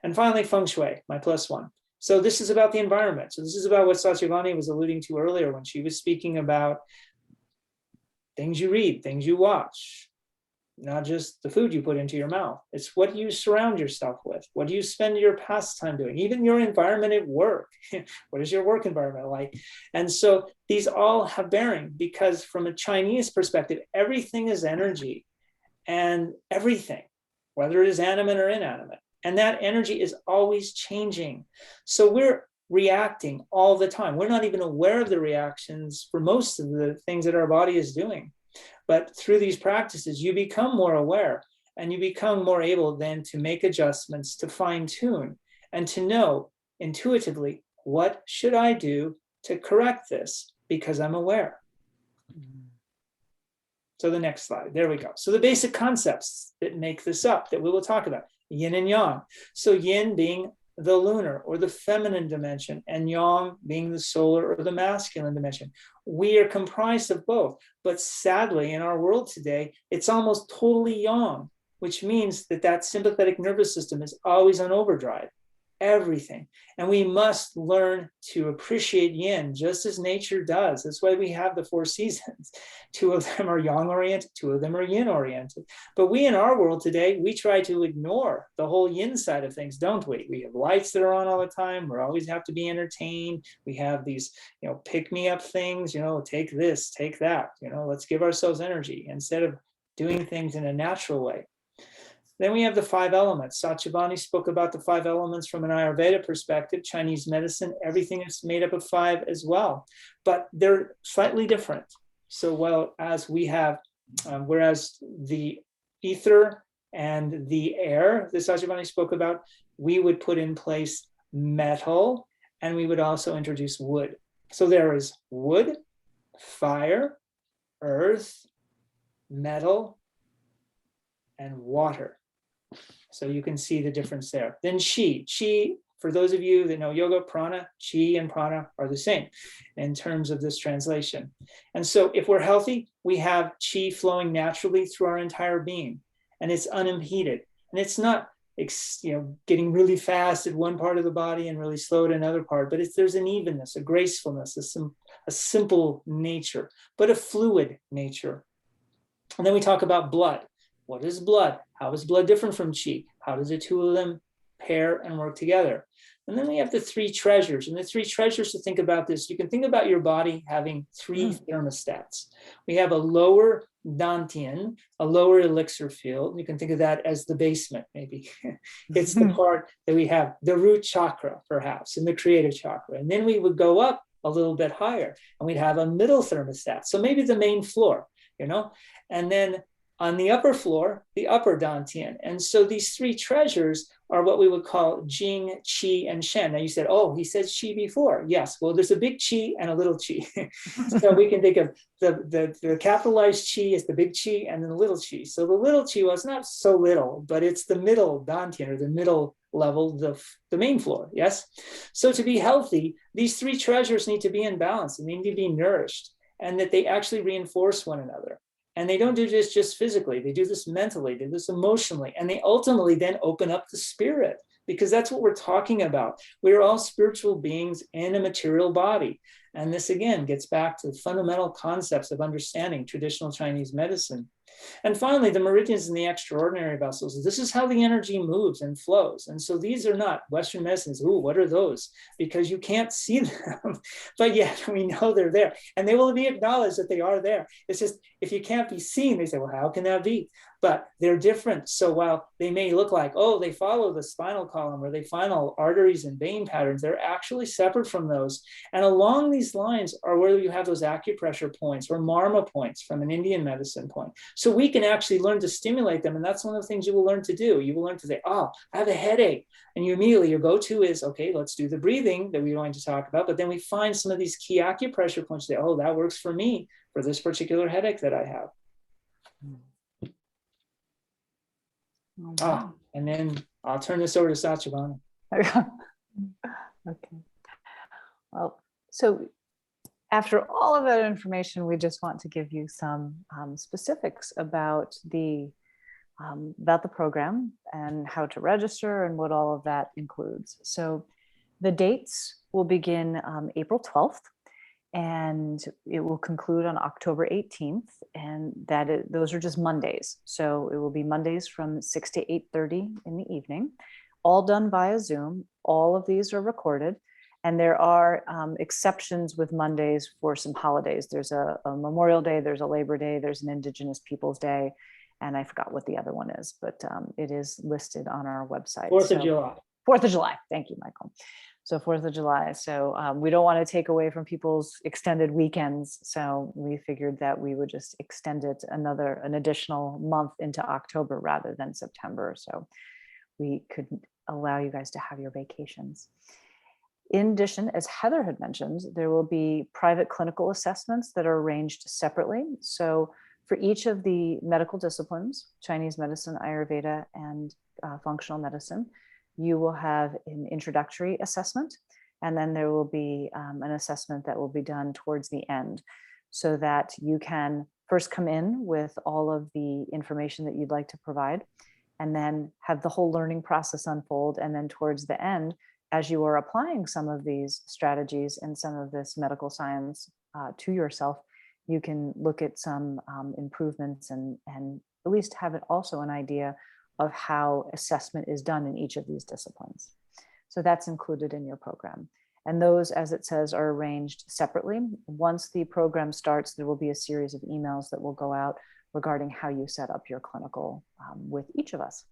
And finally, Feng Shui, my +1. So this is about the environment. So this is about what Satyavani was alluding to earlier when she was speaking about things you read, things you watch, not just the food you put into your mouth. It's what you surround yourself with. What do you spend your pastime doing? Even your environment at work. What is your work environment like? And so these all have bearing, because from a Chinese perspective, everything is energy, and everything, whether it is animate or inanimate. And that energy is always changing. So we're reacting all the time. We're not even aware of the reactions for most of the things that our body is doing. But through these practices, you become more aware, and you become more able then to make adjustments, to fine tune, and to know intuitively, what should I do to correct this, because I'm aware. So the next slide, there we go. So the basic concepts that make this up that we will talk about, yin and yang. So yin being the lunar or the feminine dimension, and yang being the solar or the masculine dimension. We are comprised of both, but sadly in our world today, it's almost totally yang, which means that sympathetic nervous system is always on overdrive, everything. And we must learn to appreciate yin just as nature does. That's why we have the 4 seasons. 2 of them are yang oriented, 2 of them are yin oriented. But we in our world today, we try to ignore the whole yin side of things, don't we? We have lights that are on all the time. We always have to be entertained. We have these, pick me up things, take this, take that, let's give ourselves energy instead of doing things in a natural way. Then we have the 5 elements. Satyavani spoke about the 5 elements from an Ayurveda perspective. Chinese medicine, everything is made up of 5 as well, but they're slightly different. So whereas the ether and the air that Satyavani spoke about, we would put in place metal, and we would also introduce wood. So there is wood, fire, earth, metal, and water. So you can see the difference there. Then chi. Chi, for those of you that know yoga, prana, chi and prana are the same in terms of this translation. And so if we're healthy, we have chi flowing naturally through our entire being, and it's unimpeded. And it's not getting really fast at one part of the body and really slow at another part, but there's an evenness, a gracefulness, a simple nature, but a fluid nature. And then we talk about blood. What is blood? How is blood different from chi? How does the two of them pair and work together? And then we have the three treasures. And the three treasures, to think about this, you can think about your body having three thermostats. We have a lower dantian, a lower elixir field. You can think of that as the basement, maybe. It's the part that we have the root chakra, perhaps, and the creative chakra. And then we would go up a little bit higher, and we'd have a middle thermostat. So maybe the main floor, and then on the upper floor, the upper dantian. And so these three treasures are what we would call Jing, Qi, and Shen. Now you said, oh, he said Qi before. Yes, well, there's a big Qi and a little Qi. So we can think of the capitalized Qi as the big Qi and then the little Qi. So the little Qi, well, it's not so little, but it's the middle dantian, or the middle level, the main floor, yes? So to be healthy, these three treasures need to be in balance, and they need to be nourished, and that they actually reinforce one another. And they don't do this just physically, they do this mentally, they do this emotionally, and they ultimately then open up the spirit, because that's what we're talking about. We're all spiritual beings in a material body. And this again gets back to the fundamental concepts of understanding traditional Chinese medicine. And finally, the meridians and the extraordinary vessels. This is how the energy moves and flows. And so these are not Western medicines. Ooh, what are those? Because you can't see them, but yet we know they're there. And they will be acknowledged that they are there. It's just, if you can't be seen, they say, well, how can that be? But they're different. So while they may look like, oh, they follow the spinal column, or they follow arteries and vein patterns, they're actually separate from those. And along these lines are where you have those acupressure points or marma points from an Indian medicine point. So we can actually learn to stimulate them. And that's one of the things you will learn to do. You will learn to say, oh, I have a headache. And you immediately, your go-to is, okay, let's do the breathing that we're going to talk about. But then we find some of these key acupressure points that, oh, that works for me for this particular headache that I have. And then I'll turn this over to Satyavani. Okay. Well, so after all of that information, we just want to give you some specifics about the program and how to register and what all of that includes. So the dates will begin April 12th, and it will conclude on October 18th. And those are just Mondays. So it will be Mondays from 6 to 8:30 in the evening, all done via Zoom. All of these are recorded. And there are exceptions with Mondays for some holidays. There's a Memorial Day, there's a Labor Day, there's an Indigenous Peoples Day, and I forgot what the other one is, but it is listed on our website. 4th of July. 4th of July. Thank you, Michael. So 4th of July. So we don't want to take away from people's extended weekends. So we figured that we would just extend it an additional month into October rather than September. So we could allow you guys to have your vacations. In addition, as Heather had mentioned, there will be private clinical assessments that are arranged separately. So for each of the medical disciplines, Chinese medicine, Ayurveda, and functional medicine, you will have an introductory assessment, and then there will be an assessment that will be done towards the end, so that you can first come in with all of the information that you'd like to provide, and then have the whole learning process unfold. And then towards the end, as you are applying some of these strategies and some of this medical science to yourself, you can look at some improvements and at least have it also an idea of how assessment is done in each of these disciplines. So that's included in your program. And those, as it says, are arranged separately. Once the program starts, there will be a series of emails that will go out regarding how you set up your clinical with each of us.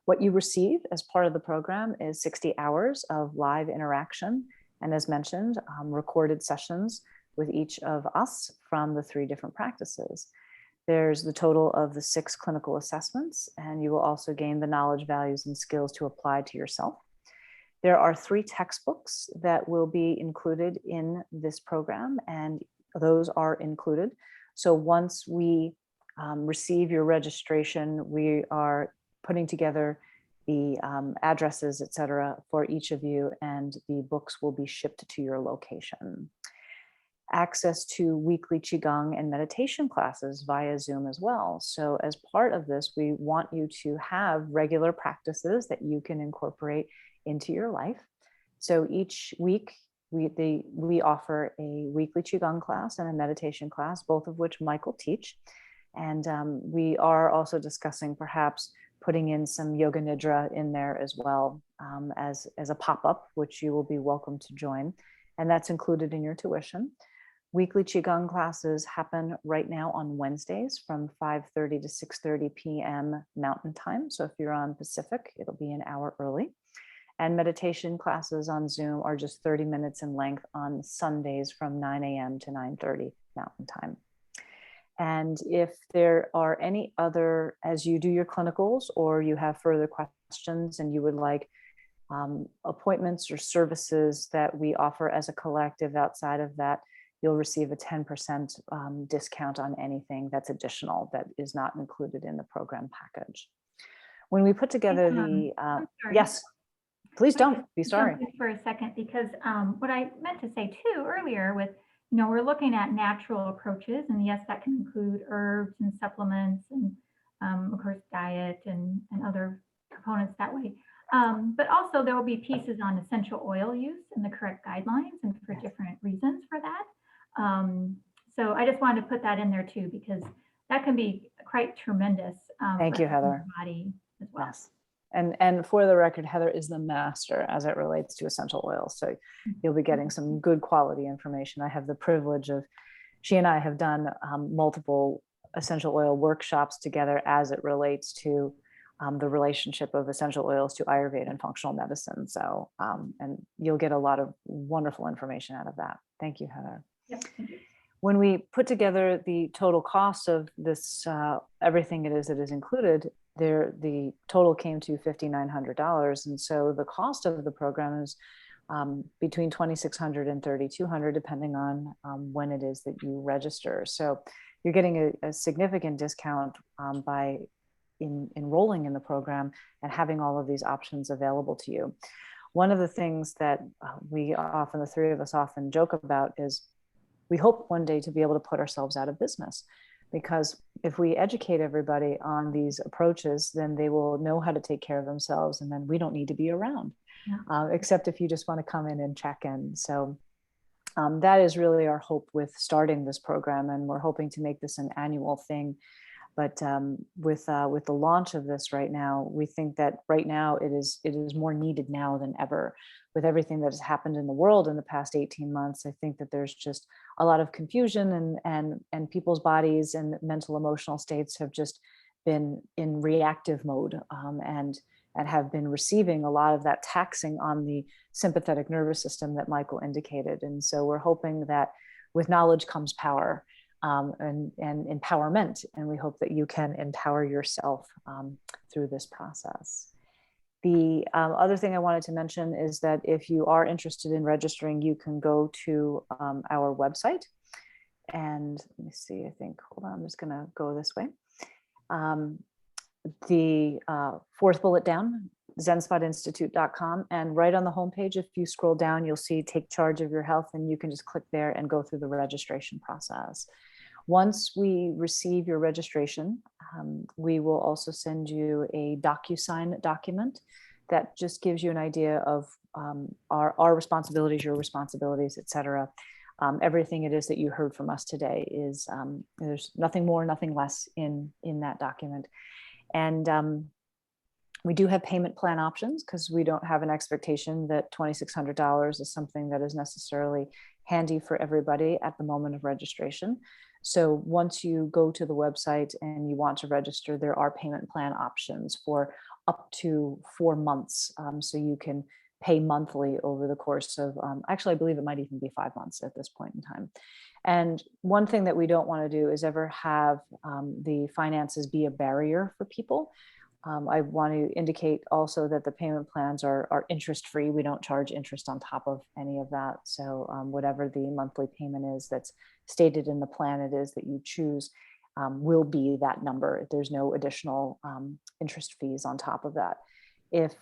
What you receive as part of the program is 60 hours of live interaction. And as mentioned, recorded sessions with each of us from the 3 different practices. There's the total of the 6 clinical assessments, and you will also gain the knowledge, values, and skills to apply to yourself. There are 3 textbooks that will be included in this program, and those are included. So once we receive your registration, we are putting together the addresses, et cetera, for each of you, and the books will be shipped to your location. Access to weekly Qigong and meditation classes via Zoom as well. So as part of this, we want you to have regular practices that you can incorporate into your life. So each week, we offer a weekly Qigong class and a meditation class, both of which Mike will teach. And we are also discussing perhaps putting in some yoga nidra in there as well, as a pop-up, which you will be welcome to join. And that's included in your tuition. Weekly Qigong classes happen right now on Wednesdays from 5:30 to 6:30 p.m. Mountain Time. So if you're on Pacific, it'll be an hour early. And meditation classes on Zoom are just 30 minutes in length on Sundays from 9 a.m. to 9:30 Mountain Time. And if there are any other, as you do your clinicals or you have further questions and you would like appointments or services that we offer as a collective outside of that, you'll receive a 10% discount on anything that's additional that is not included in the program package. When we put together the, yes, please don't be sorry. For a second, because what I meant to say too earlier with, we're looking at natural approaches, and yes, that can include herbs and supplements and of course diet and other components that way. But also there will be pieces on essential oil use and the correct guidelines and for different reasons for that. So I just wanted to put that in there too, because that can be quite tremendous. Thank you, Heather. Body as well. Yes. And for the record, Heather is the master as it relates to essential oils. So you'll be getting some good quality information. I have the privilege of, she and I have done multiple essential oil workshops together as it relates to the relationship of essential oils to Ayurveda and functional medicine. So, and you'll get a lot of wonderful information out of that. Thank you, Heather. Yep. When we put together the total cost of this, everything it is that is included, the total came to $5,900. And so the cost of the program is between $2,600 and $3,200, depending on when it is that you register. So you're getting a significant discount by enrolling in the program and having all of these options available to you. One of the things that the three of us often joke about is we hope one day to be able to put ourselves out of business, because if we educate everybody on these approaches, then they will know how to take care of themselves, and then we don't need to be around, except if you just want to come in and check in. So that is really our hope with starting this program, and we're hoping to make this an annual thing. But with the launch of this right now, we think that right now it is more needed now than ever. With everything that has happened in the world in the past 18 months, I think that there's just a lot of confusion, and people's bodies and mental emotional states have just been in reactive mode, and have been receiving a lot of that taxing on the sympathetic nervous system that Michael indicated. And so we're hoping that with knowledge comes power. And empowerment. And we hope that you can empower yourself through this process. The other thing I wanted to mention is that if you are interested in registering, you can go to our website. And let me see, I think, hold on, I'm just going to go this way. The fourth bullet down, ZenspotInstitute.com. And right on the homepage, if you scroll down, you'll see Take Charge of Your Health, and you can just click there and go through the registration process. Once we receive your registration, we will also send you a DocuSign document that just gives you an idea of our responsibilities, your responsibilities, et cetera. Everything it is that you heard from us today is, there's nothing more, nothing less in that document. And we do have payment plan options, because we don't have an expectation that $2,600 is something that is necessarily handy for everybody at the moment of registration. So once you go to the website and you want to register, there are payment plan options for up to 4 months. So you can pay monthly over the course of, actually, I believe it might even be 5 months at this point in time. And one thing that we don't want to do is ever have the finances be a barrier for people. I want to indicate also that the payment plans are interest-free. We don't charge interest on top of any of that. So whatever the monthly payment is that's stated in the plan it is that you choose will be that number. There's no additional interest fees on top of that. If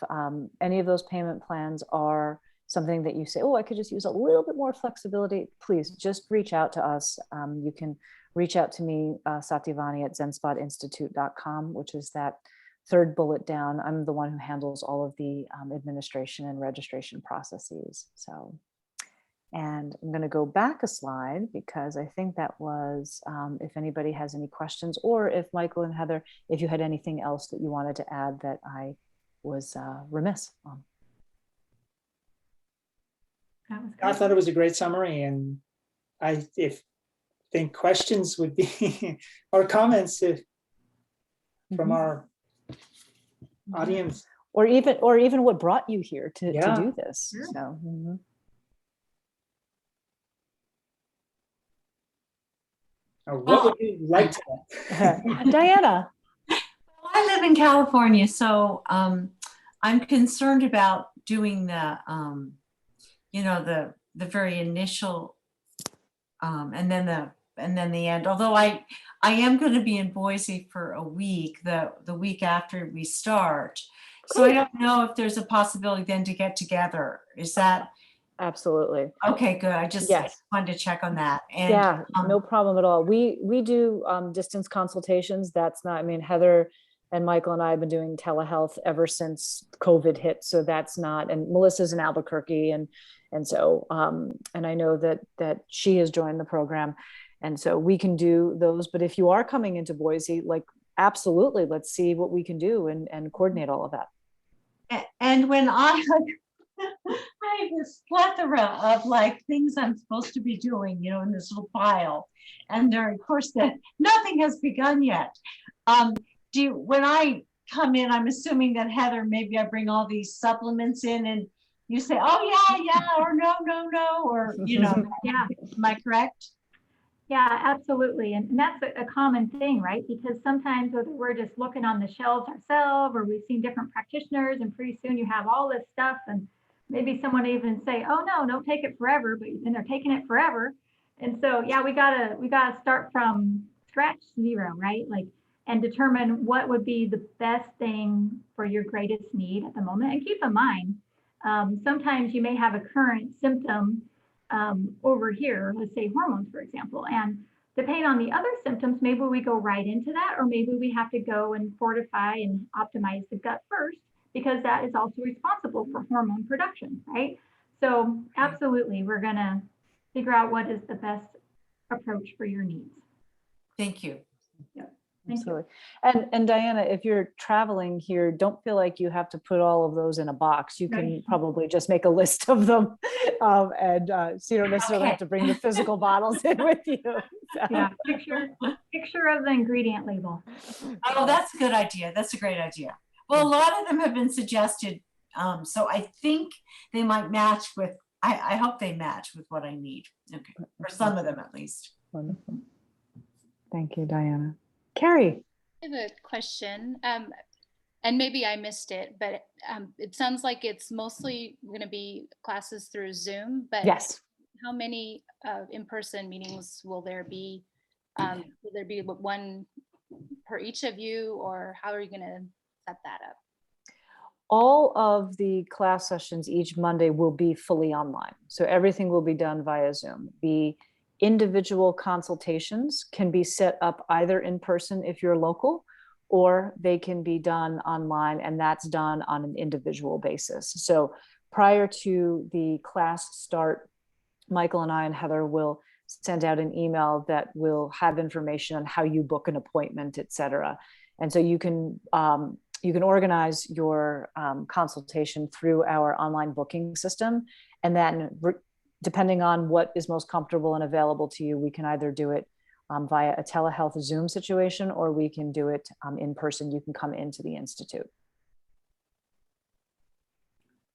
any of those payment plans are something that you say, oh, I could just use a little bit more flexibility, please just reach out to us. You can reach out to me, Satyavani at ZenSpotInstitute.com, which is that third bullet down. I'm the one who handles all of the administration and registration processes. So, and I'm going to go back a slide because I think that was, if anybody has any questions, or if Michael and Heather, if you had anything else that you wanted to add that I was remiss on. I thought it was a great summary, and I think questions would be or comments from our audience, or even what brought you here to do this. Sure. So or what would you like to know? Diana. Well, I live in California, so I'm concerned about doing the the very initial and then the end. Although I am going to be in Boise for a week, the week after we start. So I don't know if there's a possibility then to get together. Is that Absolutely. okay? Good. I just wanted to check on that. And yeah, no problem at all. We do distance consultations. That's not, I mean, Heather and Michael and I have been doing telehealth ever since COVID hit. So that's not, and Melissa's in Albuquerque. And so, and I know that she has joined the program. And so we can do those, but if you are coming into Boise, like, absolutely, let's see what we can do and coordinate all of that. And when I have this plethora of like things I'm supposed to be doing, in this little pile, and there, of course, that nothing has begun yet. When I come in, I'm assuming that Heather, maybe I bring all these supplements in, and you say, oh yeah, or no, or yeah, am I correct? Yeah, absolutely. And that's a common thing, right? Because sometimes whether we're just looking on the shelves ourselves or we've seen different practitioners, and pretty soon you have all this stuff, and maybe someone even say, oh no, don't take it forever, but then they're taking it forever. And so, yeah, we gotta start from scratch zero, right? Like, and determine what would be the best thing for your greatest need at the moment. And keep in mind, sometimes you may have a current symptom over here, let's say hormones, for example, and depending on the other symptoms, maybe we go right into that, or maybe we have to go and fortify and optimize the gut first, because that is also responsible for hormone production, right? So absolutely, we're gonna figure out what is the best approach for your needs. Thank you. Yeah. Absolutely. And Diana, if you're traveling here, don't feel like you have to put all of those in a box. You can probably just make a list of them, and so you don't necessarily have to bring the physical bottles in with you. So. Yeah, picture of the ingredient label. Oh, that's a good idea. That's a great idea. Well, a lot of them have been suggested, so I think they might match with. I hope they match with what I need. Okay, or some of them at least. Wonderful. Thank you, Diana. Carrie. I have a question, and maybe I missed it, but it sounds like it's mostly going to be classes through Zoom, but yes. How many in-person meetings will there be? Will there be one per each of you, or how are you going to set that up? All of the class sessions each Monday will be fully online. So everything will be done via Zoom. The individual consultations can be set up either in person if you're local, or they can be done online, and that's done on an individual basis. So prior to the class start, Michael and I and Heather will send out an email that will have information on how you book an appointment, et cetera. And so you can organize your consultation through our online booking system, and then depending on what is most comfortable and available to you, we can either do it via a telehealth Zoom situation, or we can do it in person. You can come into the Institute.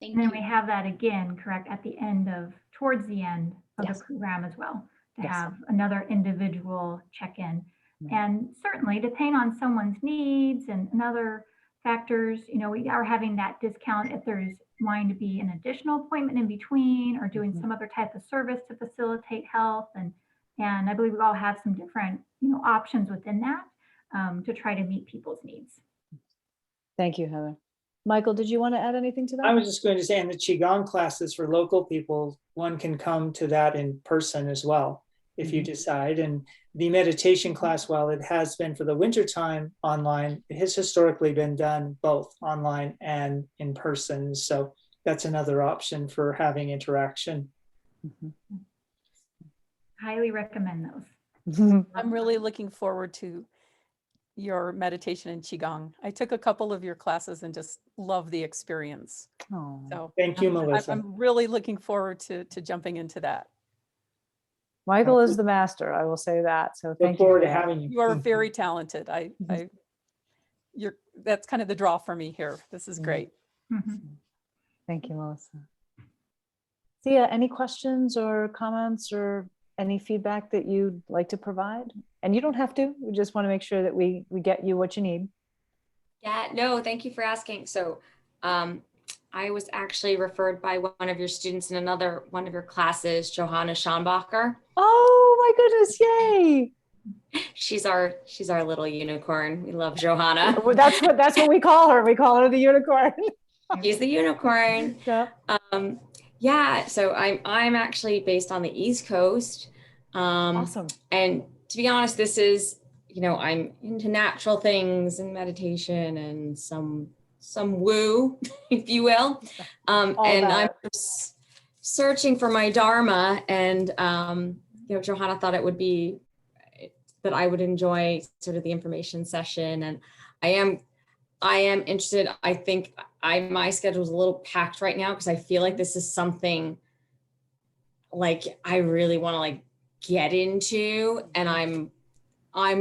And then we have that again, correct, at the end towards the end of the program as well, to have another individual check-in. And certainly, depending on someone's needs and other factors. You know, we are having that discount if there's wanting to be an additional appointment in between or doing some other type of service to facilitate health. And I believe we all have some different, you know, options within that to try to meet people's needs. Thank you, Heather. Michael, did you want to add anything to that? I was just going to say, in the Qigong classes for local people, one can come to that in person as well, if you decide. And the meditation class, while it has been for the wintertime online, it has historically been done both online and in person. So that's another option for having interaction. Highly recommend those. I'm really looking forward to your meditation in Qigong. I took a couple of your classes and just love the experience. Oh, So Thank you, Melissa. I'm really looking forward to jumping into that. Michael is the master, I will say that. So Look thank you. forward for to that. having you. You are very talented. That's kind of the draw for me here. This is great. Thank you, Melissa. Thea, any questions or comments or any feedback that you'd like to provide? And you don't have to, we just want to make sure that we get you what you need. Yeah, no, thank you for asking. So I was actually referred by one of your students in another one of your classes, Johanna Schonbacher. Oh my goodness, yay. She's our little unicorn. We love Johanna. Well, that's what we call her. We call her the unicorn. She's the unicorn. Yeah. Yeah, so I'm actually based on the East Coast. Awesome. And to be honest, this is, you know, I'm into natural things and meditation and some woo, if you will. And I'm searching for my Dharma, and you know, Johanna thought it would be that I would enjoy sort of the information session, and I am interested. I think my schedule is a little packed right now because I feel like this is something like I really want to like get into, and I'm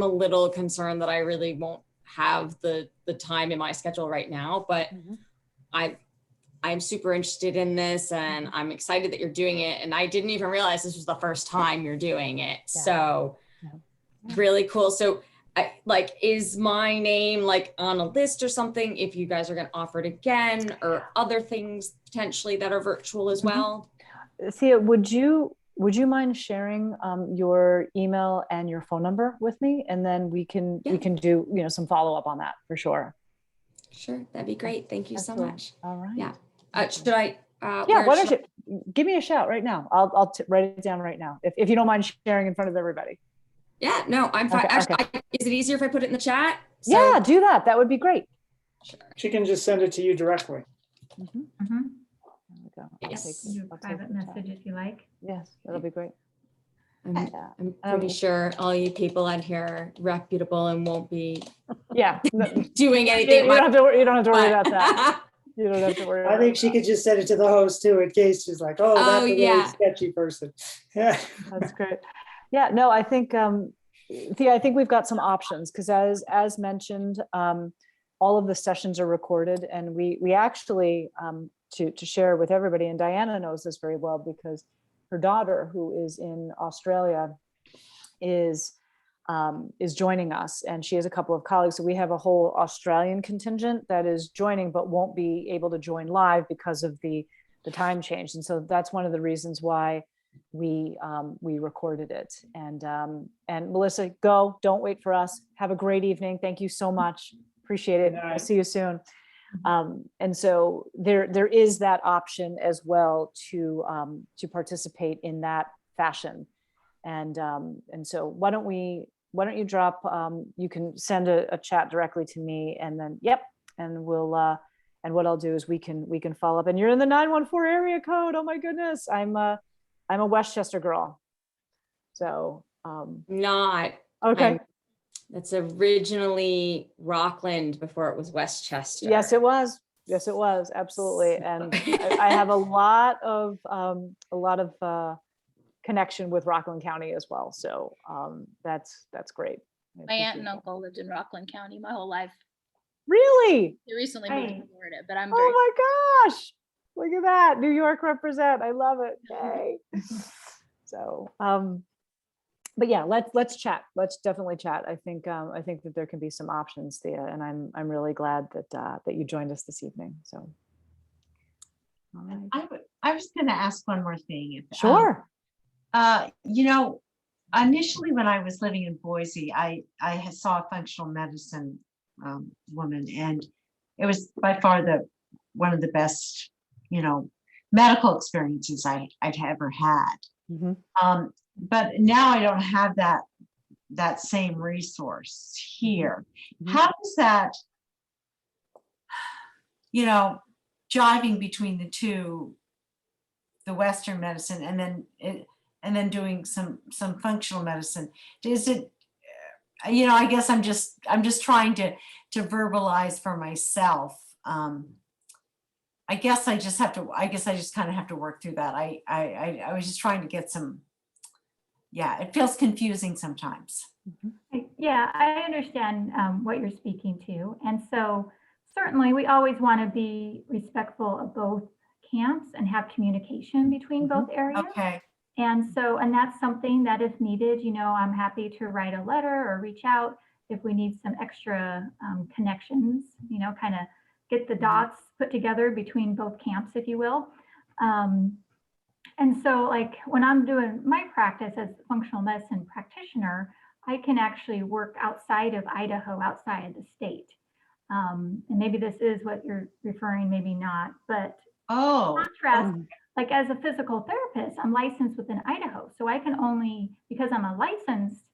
a little concerned that I really won't have the time in my schedule right now, but I'm super interested in this, and I'm excited that you're doing it. And I didn't even realize this was the first time you're doing it. Yeah. So really cool. So is my name like on a list or something if you guys are going to offer it again, or other things potentially that are virtual as well? Thea, would you mind sharing your email and your phone number with me, and then we can do, you know, some follow up on that for sure. Sure, that'd be great. Thank you so much. All right. Yeah. Should I? Yeah. Why don't you give me a shout right now? I'll write it down right now if you don't mind sharing in front of everybody. Yeah. No, I'm fine. Okay, actually, is it easier if I put it in the chat? So, yeah, do that. That would be great. Sure. She can just send it to you directly. There we go. Yes. You private message if you like. Yes, that'll be great. I'm pretty sure all you people out here are reputable and won't be doing anything. You don't have to worry about that. You don't have to worry. I think she could just send it to the host too, in case she's like, oh, that's a really sketchy person. Yeah, that's great. Yeah, no, I think, Thea, I think we've got some options because as mentioned, all of the sessions are recorded, and we actually, to share with everybody, and Diana knows this very well because her daughter, who is in Australia, is joining us, and she has a couple of colleagues. So we have a whole Australian contingent that is joining, but won't be able to join live because of the time change. And so that's one of the reasons why we recorded it. And Melissa, don't wait for us. Have a great evening. Thank you so much. Appreciate it. I'll see you soon. And so there is that option as well to participate in that fashion. And so why don't you drop, you can send a chat directly to me, and then, and we'll, and what I'll do is we can follow up. And you're in the 914 area code. Oh my goodness. I'm a Westchester girl. So, not. Okay. That's originally Rockland before it was Westchester. Yes, it was. Yes, it was. Absolutely. And I have a lot of connection with Rockland County as well. So that's great. My aunt and uncle lived in Rockland County my whole life. Really? They recently moved to Florida, but I'm very. Oh my gosh. Look at that. New York represent. I love it. Yay. So, but yeah, let's chat. Let's definitely chat. I think that there can be some options, Thea, and I'm really glad that you joined us this evening. So, all right. I was going to ask one more thing. Sure. You know, initially when I was living in Boise, I saw a functional medicine woman, and it was by far one of the best, you know, medical experiences I'd ever had. Mm-hmm. But now I don't have that same resource here. Mm-hmm. How does that, you know, jiving between the two, the Western medicine and then doing some functional medicine, is it, you know, I guess I'm just trying to verbalize for myself. I guess I just kind of have to work through that. I was just trying to get some, yeah, it feels confusing sometimes. Yeah, I understand what you're speaking to. And so certainly we always want to be respectful of both camps and have communication between both areas. Okay. And so, and that's something that if needed, you know, I'm happy to write a letter or reach out if we need some extra connections, you know, kind of get the dots put together between both camps, if you will. And so like when I'm doing my practice as a functional medicine practitioner, I can actually work outside of Idaho, outside of the state. And maybe this is what you're referring, maybe not, but in contrast, like as a physical therapist, I'm licensed within Idaho. So I can only, because I'm a licensed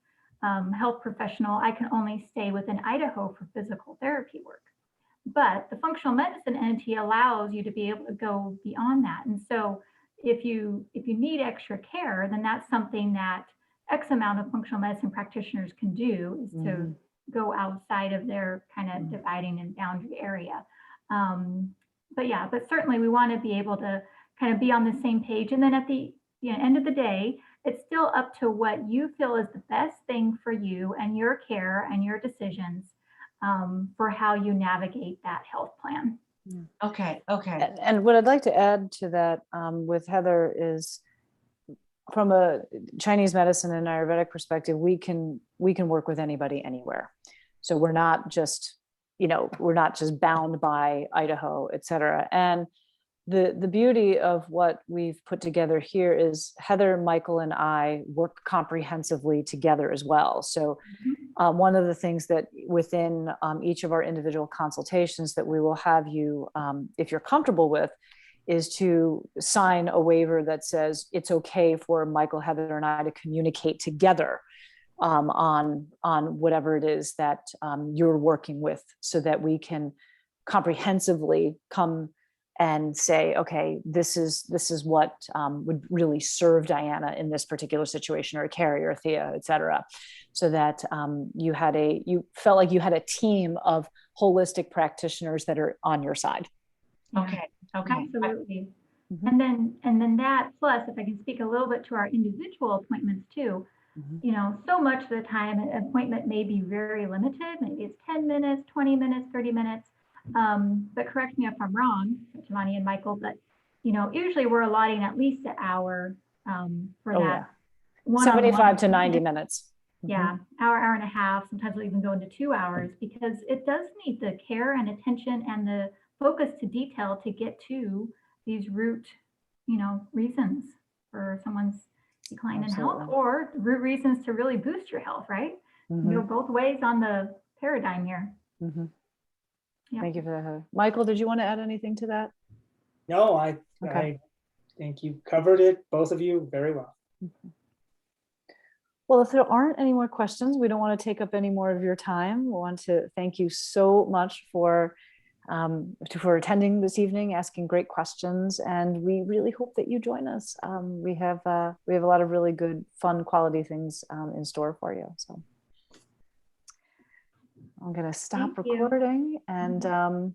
health professional, I can only stay within Idaho for physical therapy work. But the functional medicine entity allows you to be able to go beyond that. And so if you need extra care, then that's something that X amount of functional medicine practitioners can do, is to go outside of their kind of dividing and boundary area. But certainly we want to be able to kind of be on the same page. And then at the end of the day, it's still up to what you feel is the best thing for you and your care and your decisions for how you navigate that health plan. Okay. And what I'd like to add to that with Heather is, from a Chinese medicine and Ayurvedic perspective, we can work with anybody anywhere. So we're not just bound by Idaho, et cetera. And the beauty of what we've put together here is Heather, Michael, and I work comprehensively together as well. So one of the things that within each of our individual consultations that we will have you, if you're comfortable with, is to sign a waiver that says it's okay for Michael, Heather, and I to communicate together on whatever it is that you're working with, so that we can comprehensively come and say, okay, this is what would really serve Diana in this particular situation, or Carrie or Thea, et cetera, so that you felt like you had a team of holistic practitioners that are on your side. Okay. Absolutely. And then that, plus, if I can speak a little bit to our individual appointments too, you know, so much of the time an appointment may be very limited. Maybe it's 10 minutes, 20 minutes, 30 minutes. But correct me if I'm wrong, Giovanni and Michael, but, you know, usually we're allotting at least an hour for that. 75 to 90 minutes. Yeah, hour and a half. Sometimes we'll even go into 2 hours, because it does need the care and attention and the focus to detail to get to these root, you know, reasons for someone's decline in health, or root reasons to really boost your health, right? You go both ways on the paradigm here. Yeah. Thank you for that, Heather. Michael, did you want to add anything to that? No, I think you covered it, both of you, very well. Well, if there aren't any more questions, we don't want to take up any more of your time. We want to thank you so much for attending this evening, asking great questions, and we really hope that you join us. We have a lot of really good, fun, quality things in store for you. So I'm going to stop recording, and